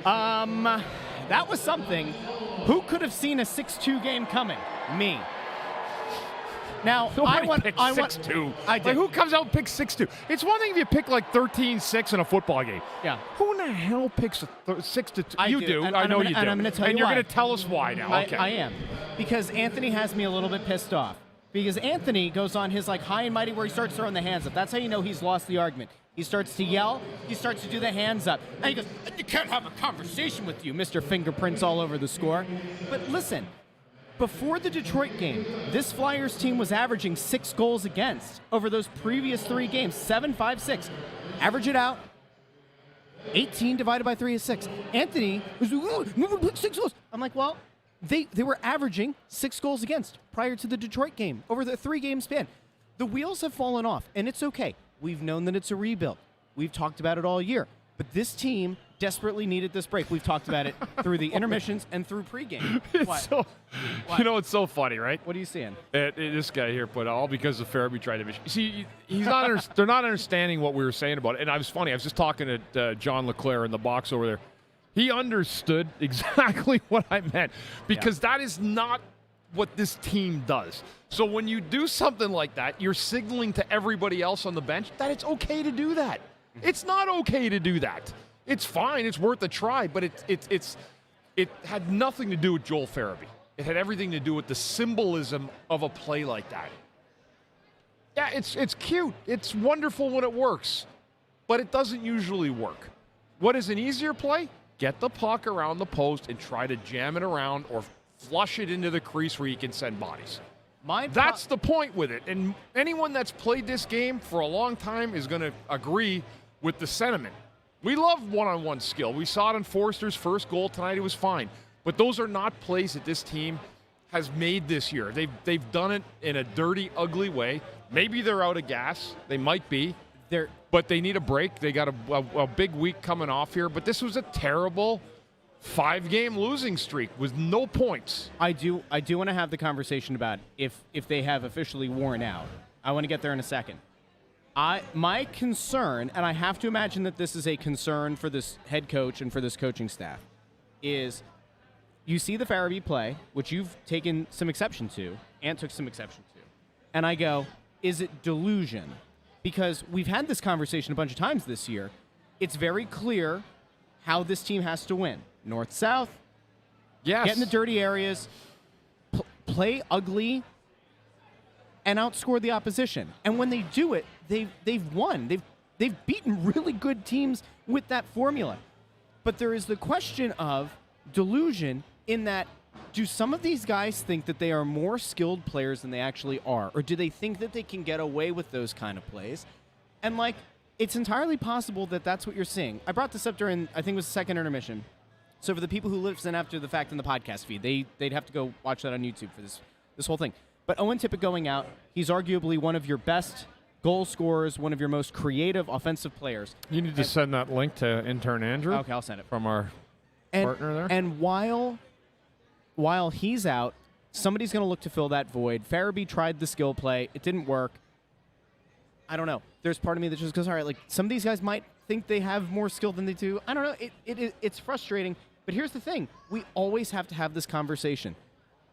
That was something. Who could have seen a 6-2 game coming? Me. Now, Nobody picked 6-2. I did. Like, who comes out and picks 6-2? It's one thing if you pick like 13-6 in a football game. Yeah. Who in the hell picks a 6-2? You do. And I know I'm you gonna- do. And I'm going to tell and you you're why. going to tell us why now. Okay. I am. Because Anthony has me a little bit pissed off. Because Anthony goes on his like high and mighty where he starts throwing the hands up. That's how you know he's lost the argument. He starts to yell. He starts to do the hands up. And he goes, "You can't have a conversation with you, Mr. Fingerprints all over the score." But listen, before the Detroit game, this Flyers team was averaging 6 goals against over those previous 3 games. 7, 5, 6. Average it out. 18 divided by 3 is 6. Anthony was like, "Oh, never put 6 goals." I'm like, well, they were averaging 6 goals against prior to the Detroit game over the 3-game span. The wheels have fallen off, and it's okay. We've known that it's a rebuild. We've talked about it all year. But this team desperately needed this break. We've talked about it through the intermissions and through pregame. What? You know, it's so funny, right? What are you seeing? This guy here put all because of Farabee tried to. See, he's not. They're not understanding what we were saying about it. And I was funny. I was just talking to John LeClaire in the box over there. He understood exactly what I meant because that is not what this team does. So when you do something like that, you're signaling to everybody else on the bench that it's okay to do that. It's not okay to do that. It's fine. It's worth a try, but it had nothing to do with Joel Farabee. It had everything to do with the symbolism of a play like that. Yeah, it's cute. It's wonderful when it works, but it doesn't usually work. What is an easier play? Get the puck around the post and try to jam it around or flush it into the crease where you can send bodies. That's the point with it. And anyone that's played this game for a long time is going to agree with the sentiment. We love one-on-one skill. We saw it in Forster's first goal tonight. It was fine. But those are not plays that this team has made this year. They've done it in a dirty, ugly way. Maybe they're out of gas. They might be. But they need a break. They got a big week coming off here. But this was a terrible 5-game losing streak with no points. I do want to have the conversation about if they have officially worn out. I want to get there in a second. My concern, and I have to imagine that this is a concern for this head coach and for this coaching staff, is you see the Farabee play, which you've taken some exception to, and took some exception to, and I go, is it delusion? Because we've had this conversation a bunch of times this year. It's very clear how this team has to win. North-south, yes. Get in the dirty areas, play ugly, and outscore the opposition. And when they do it, they've won. They've beaten really good teams with that formula. But there is the question of delusion in that, do some of these guys think that they are more skilled players than they actually are? Or do they think that they can get away with those kind of plays? And, it's entirely possible that that's what you're seeing. I brought this up during, I think it was the second intermission. So for the people who listen after the fact in the podcast feed, they'd have to go watch that on YouTube for this whole thing. But Owen Tippett going out, he's arguably one of your best goal scorers, one of your most creative offensive players. You need to send that link to intern Andrew. Okay, I'll send it. From our partner there. And while he's out, somebody's going to look to fill that void. Farabee tried the skill play. It didn't work. I don't know. There's part of me that just goes, all right, some of these guys might think they have more skill than they do. I don't know. It's frustrating. But here's the thing. We always have to have this conversation.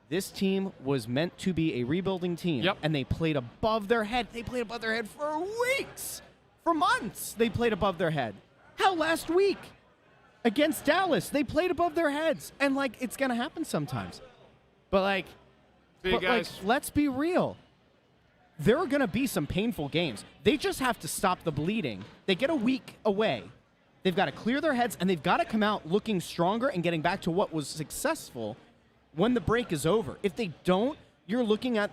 This team was meant to be a rebuilding team. Yep. And they played above their head. They played above their head for weeks. For months, they played above their head. How last week? Against Dallas, they played above their heads. And, it's going to happen sometimes. But, let's be real. There are going to be some painful games. They just have to stop the bleeding. They get a week away. They've got to clear their heads, and they've got to come out looking stronger and getting back to what was successful when the break is over. If they don't, you're looking at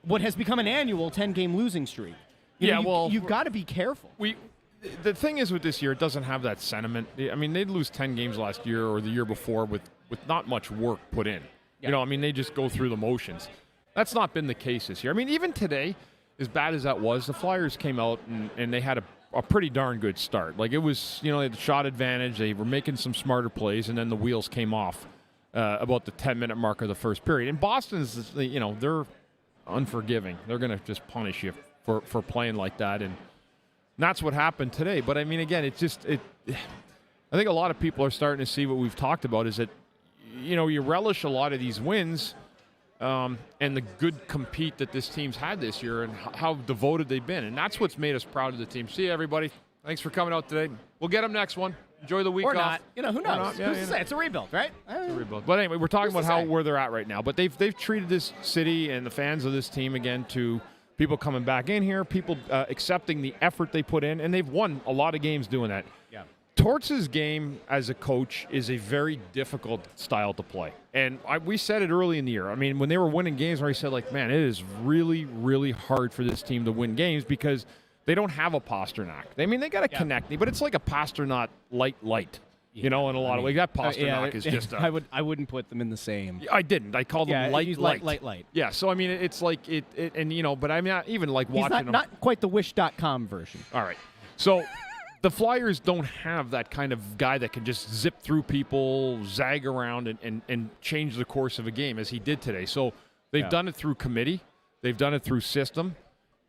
what has become an annual 10-game losing streak. You've got to be careful. The thing is with this year, it doesn't have that sentiment. I mean, they'd lose 10 games last year or the year before with not much work put in. Yeah. They just go through the motions. That's not been the case this year. I mean, even today, as bad as that was, the Flyers came out and they had a pretty darn good start. It was, they had the shot advantage. They were making some smarter plays, and then the wheels came off about the 10-minute mark of the first period. And Boston's, they're unforgiving. They're going to just punish you for playing like that, and that's what happened today. But I mean, again, I think a lot of people are starting to see what we've talked about is that, you relish a lot of these wins and the good compete that this team's had this year and how devoted they've been. And that's what's made us proud of the team. See you, everybody. Thanks for coming out today. We'll get them next one. Enjoy the week or off. not. Who knows? Yeah, Who's to say? It's a rebuild, right? It's a rebuild. But anyway, we're talking about where they're at right now. But they've treated this city and the fans of this team, again, to people coming back in here, people accepting the effort they put in, and they've won a lot of games doing that. Yeah. Torts' game as a coach is a very difficult style to play. And we said it early in the year. I mean, when they were winning games, where he said, man, it is really, really hard for this team to win games because they don't have a Pasternak. I mean, they got to connect, but it's like a Pasternak light. In a lot of ways. That Pasternak is just I wouldn't put them in the same. I didn't. I called them light. Yeah, so I mean, it's like it but I mean, not even like watching them. Not quite the Wish.com version. All right. So the Flyers don't have that kind of guy that can just zip through people, zag around, and change the course of a game as he did today. So they've done it through committee. They've done it through system.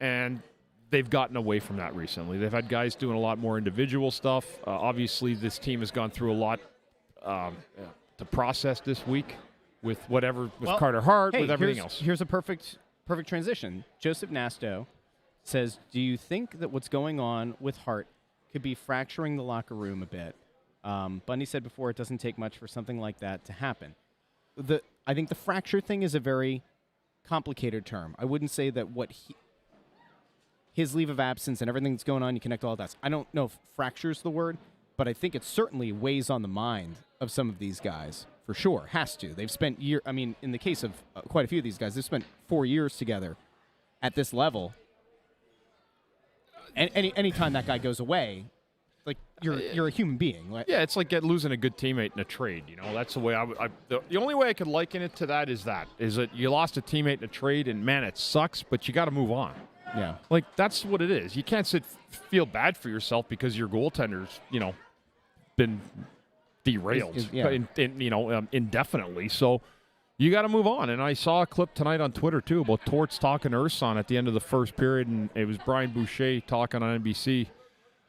And they've gotten away from that recently. They've had guys doing a lot more individual stuff. Obviously, this team has gone through a lot to process this week with Carter Hart, with everything else. Here's a perfect transition. Joseph Nasto says, do you think that what's going on with Hart could be fracturing the locker room a bit? Bundy said before it doesn't take much for something like that to happen. I think the fracture thing is a very complicated term. I wouldn't say that his leave of absence and everything that's going on, you connect all that. I don't know if fracture's the word, but I think it certainly weighs on the mind of some of these guys, for sure. Has to. They've spent in the case of quite a few of these guys, they've spent 4 years together at this level. And any time that guy goes away, like you're a human being. Right? Yeah, it's like losing a good teammate in a trade. That's the way the only way I could liken it to that is that you lost a teammate in a trade, and man, it sucks, but you got to move on. Yeah, like that's what it is. You can't feel bad for yourself because your goaltender's, been derailed, indefinitely. So you got to move on. And I saw a clip tonight on Twitter too about Torts talking to Urson at the end of the first period, and it was Brian Boucher talking on NBC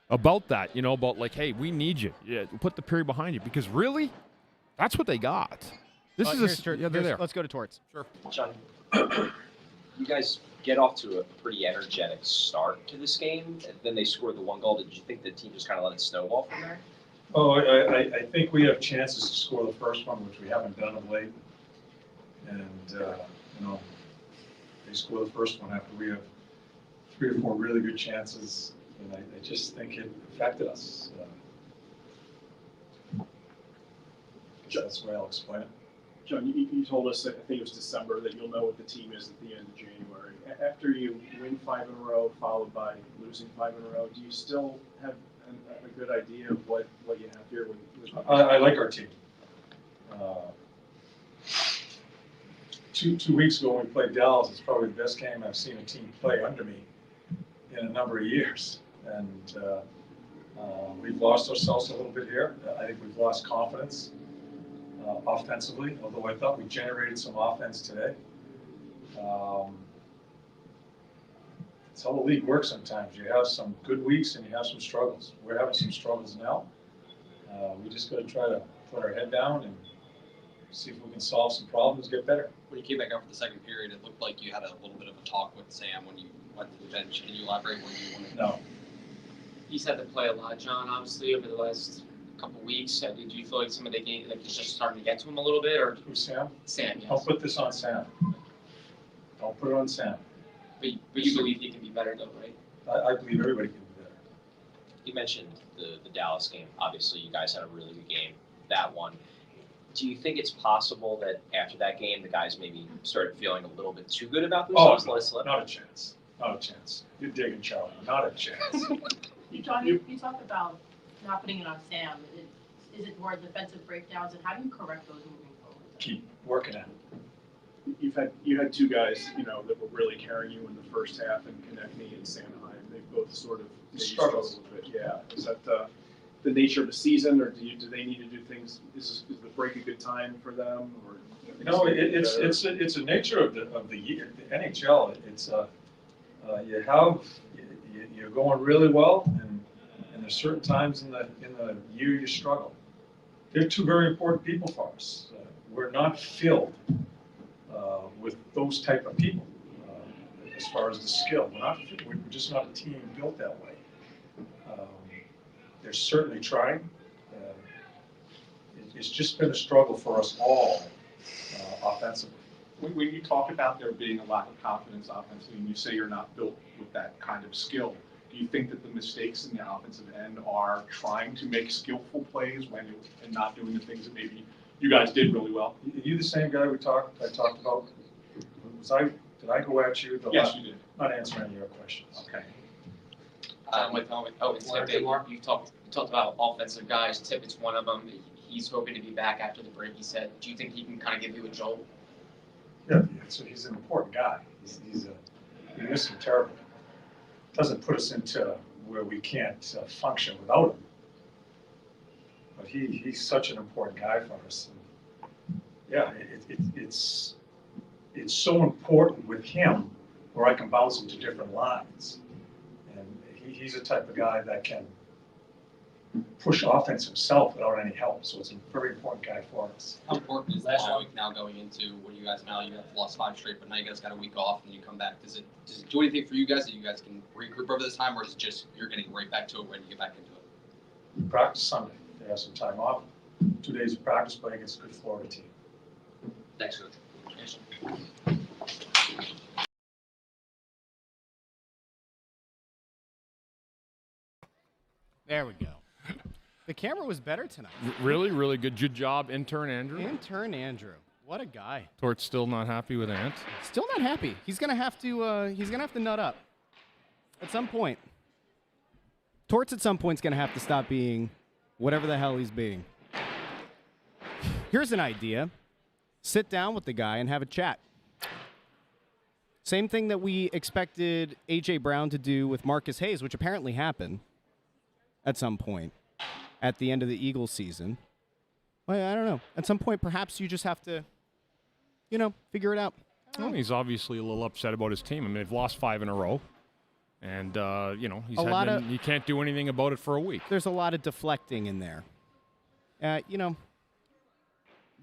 about that. About like, hey, we need you. Yeah, put the period behind you because really, that's what they got. This is they're there. Let's go to Torts. Sure, John. You guys get off to a pretty energetic start to this game, and then they scored the one goal. Did you think the team just kind of let it snowball from there? Oh, I think we have chances to score the first one, which we haven't done of late. And, they score the first one after we have 3 or 4 really good chances, and I just think it affected us. That's the way I'll explain it. John, you told us, I think it was December, that you'll know what the team is at the end of January. After you win 5 in a row, followed by losing 5 in a row, do you still have a good idea of what you have here? I like our team. 2 weeks ago when we played Dallas, it's probably the best game I've seen a team play under me in a number of years. And we've lost ourselves a little bit here. I think we've lost confidence. Offensively, although I thought we generated some offense today. It's how the league works sometimes. You have some good weeks and you have some struggles. We're having some struggles now. We just got to try to put our head down and see if we can solve some problems, get better. When you came back out for the second period, it looked like you had a little bit of a talk with Sam when you went to the bench. Can you elaborate what you wanted? No. He's had to play a lot, John, obviously, over the last couple weeks. Did you feel like some of the game is just starting to get to him a little bit, or Who's Sam? Sam? Yes. I'll put this on Sam. I'll put it on Sam. But you believe he can be better, though, right? I believe everybody can be better. You mentioned the Dallas game. Obviously, you guys had a really good game, that one. Do you think it's possible that after that game, the guys maybe started feeling a little bit too good about themselves? Not a chance. Not a chance. You're digging, Charlie. Not a chance. You talked about not putting it on Sam. Is it more defensive breakdowns, and how do you correct those moving forward? Keep working at it. You had 2 guys, that were really carrying you in the first half, and Konechny and Sanheim. They both sort of struggled with it. Yeah. Is that the nature of the season, or do they need to do things? Is the break a good time for them, or? No, it's a nature of the year. The NHL. It's You're going really well, and there's certain times in the year you struggle. They're two very important people for us. We're not filled with those type of people as far as the skill. We're just not a team built that way. They're certainly trying. It's just been a struggle for us all offensively. When you talk about there being a lack of confidence offensively, and you say you're not built with that kind of skill, do you think that the mistakes in the offensive end are trying to make skillful plays and not doing the things that maybe you guys did really well? Are you the same guy I talked about? Did I go at you? Yes, you did. Not answering your questions. Okay. You talked about offensive guys. Tippett's one of them. He's hoping to be back after the break. He said, do you think he can kind of give you a jolt? Yeah, so he's an important guy. We miss him terribly. Doesn't put us into where we can't function without him. But he's such an important guy for us. And yeah, it's so important with him where I can bounce him to different lines. And he's the type of guy that can push offense himself without any help. So it's a very important guy for us. How important is that week now going into what you guys now? You have lost 5 straight, but now you guys got a week off and you come back. Does it do anything for you guys that you guys can regroup over this time, or is it just you're getting right back to it when you get back into it? We practice Sunday. They have some time off. 2 days of practice playing against a good Florida team. Thanks, Coach. There we go. The camera was better tonight. Really, really good. Good job, intern Andrew. Intern Andrew. What a guy. Tort's still not happy with Ant. Still not happy. He's gonna have to nut up at some point. Torts at some point's gonna have to stop being whatever the hell he's being. Here's an idea. Sit down with the guy and have a chat. Same thing that we expected A.J. Brown to do with Marcus Hayes, which apparently happened at some point at the end of the Eagles season. Well, I don't know. At some point, perhaps you just have to, figure it out. Well, he's obviously a little upset about his team. I mean, they've lost 5 in a row. And, he can't do anything about it for a week. There's a lot of deflecting in there.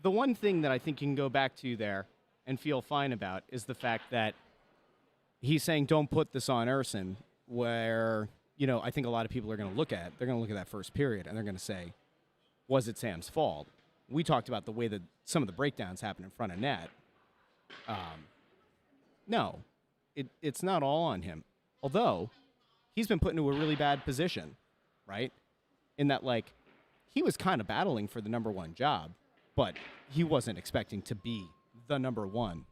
The one thing that I think you can go back to there and feel fine about is the fact that he's saying don't put this on Erson, where, I think a lot of people are going to look at that first period and they're going to say, was it Sam's fault? We talked about the way that some of the breakdowns happen in front of net. No, it's not all on him. Although he's been put into a really bad position, right? In that, he was kind of battling for the number 1 job, but he wasn't expecting to be the number 1,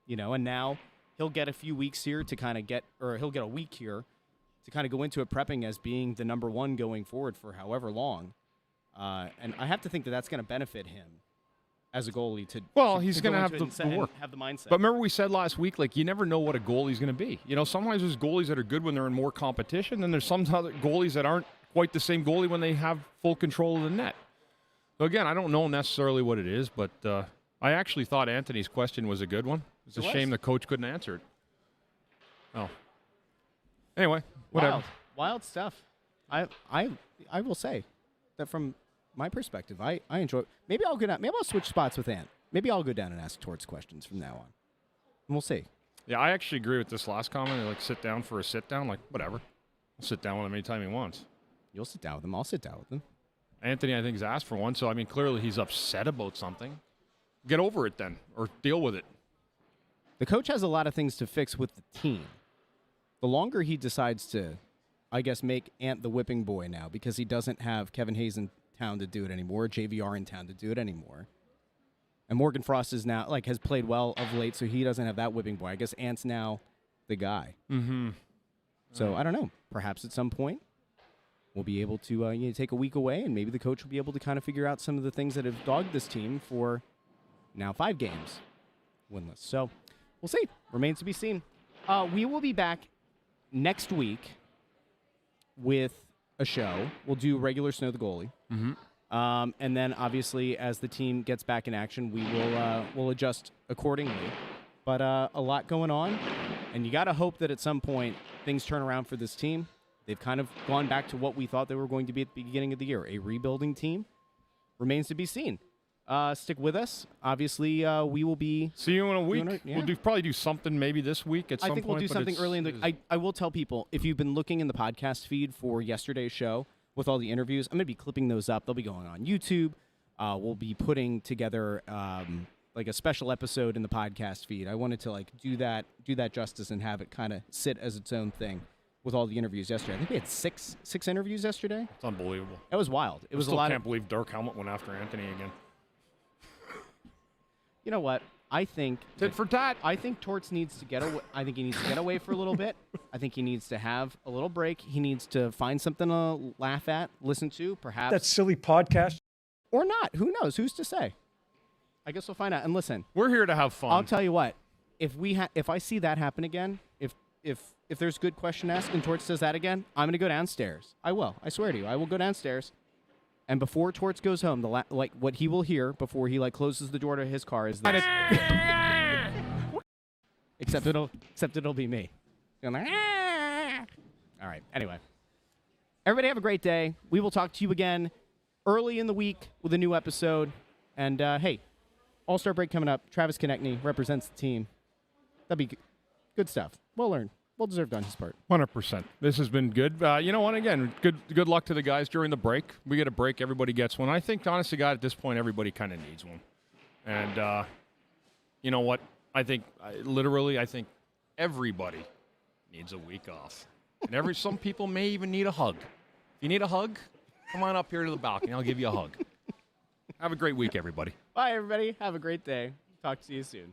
and now he'll get a few weeks here to kind of he'll get a week here to kind of go into it prepping as being the number 1 going forward for however long. And I have to think that that's going to benefit him as a goalie he's going to have the work. Have the mindset. But remember we said last week, you never know what a goalie's going to be. Sometimes there's goalies that are good when they're in more competition, and there's some other goalies that aren't quite the same goalie when they have full control of the net. So again, I don't know necessarily what it is, but I actually thought Anthony's question was a good one. It's a shame the coach couldn't answer it. Oh. Anyway, whatever. Wild stuff. I will say that from my perspective, I enjoy it. Maybe I'll switch spots with Ant. Maybe I'll go down and ask Torts questions from now on. And we'll see. Yeah, I actually agree with this last comment. Sit down for a sit down. Whatever. I'll sit down with him anytime he wants. You'll sit down with him. I'll sit down with him. Anthony, I think, has asked for one. So, clearly he's upset about something. Get over it then, or deal with it. The coach has a lot of things to fix with the team. The longer he decides to, make Ant the whipping boy now because he doesn't have Kevin Hayes in town to do it anymore, JVR in town to do it anymore. And Morgan Frost is now, has played well of late, so he doesn't have that whipping boy. I guess Ant's now the guy. Mm-hmm. So, I don't know. Perhaps at some point we'll be able to take a week away, and maybe the coach will be able to kind of figure out some of the things that have dogged this team for now 5 games winless. So, we'll see. Remains to be seen. We will be back next week with a show. We'll do regular Snow the Goalie. Mm-hmm. And then, obviously, as the team gets back in action, we will we'll adjust accordingly. But a lot going on, And you got to hope that at some point things turn around for this team. They've kind of gone back to what we thought they were going to be at the beginning of the year, a rebuilding team. Remains to be seen. Stick with us. Obviously, we will be... See you in a week. Yeah. We'll probably do something maybe this week at some point. I think we'll do something early in the... I will tell people, if you've been looking in the podcast feed for yesterday's show with all the interviews, I'm going to be clipping those up. They'll be going on YouTube. We'll be putting together like a special episode in the podcast feed. I wanted to like do that justice and have it kind of sit as its own thing with all the interviews yesterday. I think we had six interviews yesterday. It's unbelievable. It was wild. It was a lot. I can't believe Dirk Helmet went after Anthony again. You know what? I think tit for tat. I think Torts needs to get away. I think he needs to get away for a little bit. I think he needs to have a little break. He needs to find something to laugh at, listen to, perhaps. That silly podcast. Or not. Who knows? Who's to say? I guess we'll find out. And listen, we're here to have fun. I'll tell you what. If I see that happen again, if there's good question asked and Torts does that again, I'm going to go downstairs. I will. I swear to you. I will go downstairs. And before Torts goes home, what he will hear before he closes the door to his car is this. except it'll be me. All right. Anyway, everybody have a great day. We will talk to you again early in the week with a new episode. And hey, All-Star break coming up. Travis Konechny represents the team. That'd be good stuff. Well earned. Well deserved on his part. 100%. This has been good. You know what? Again, good luck to the guys during the break. We get a break. Everybody gets one. I think, honestly, God, at this point, everybody kind of needs one. And you know what? I think everybody needs a week off. And some people may even need a hug. If you need a hug, come on up here to the balcony. I'll give you a hug. Have a great week, everybody. Bye, everybody. Have a great day. Talk to you soon.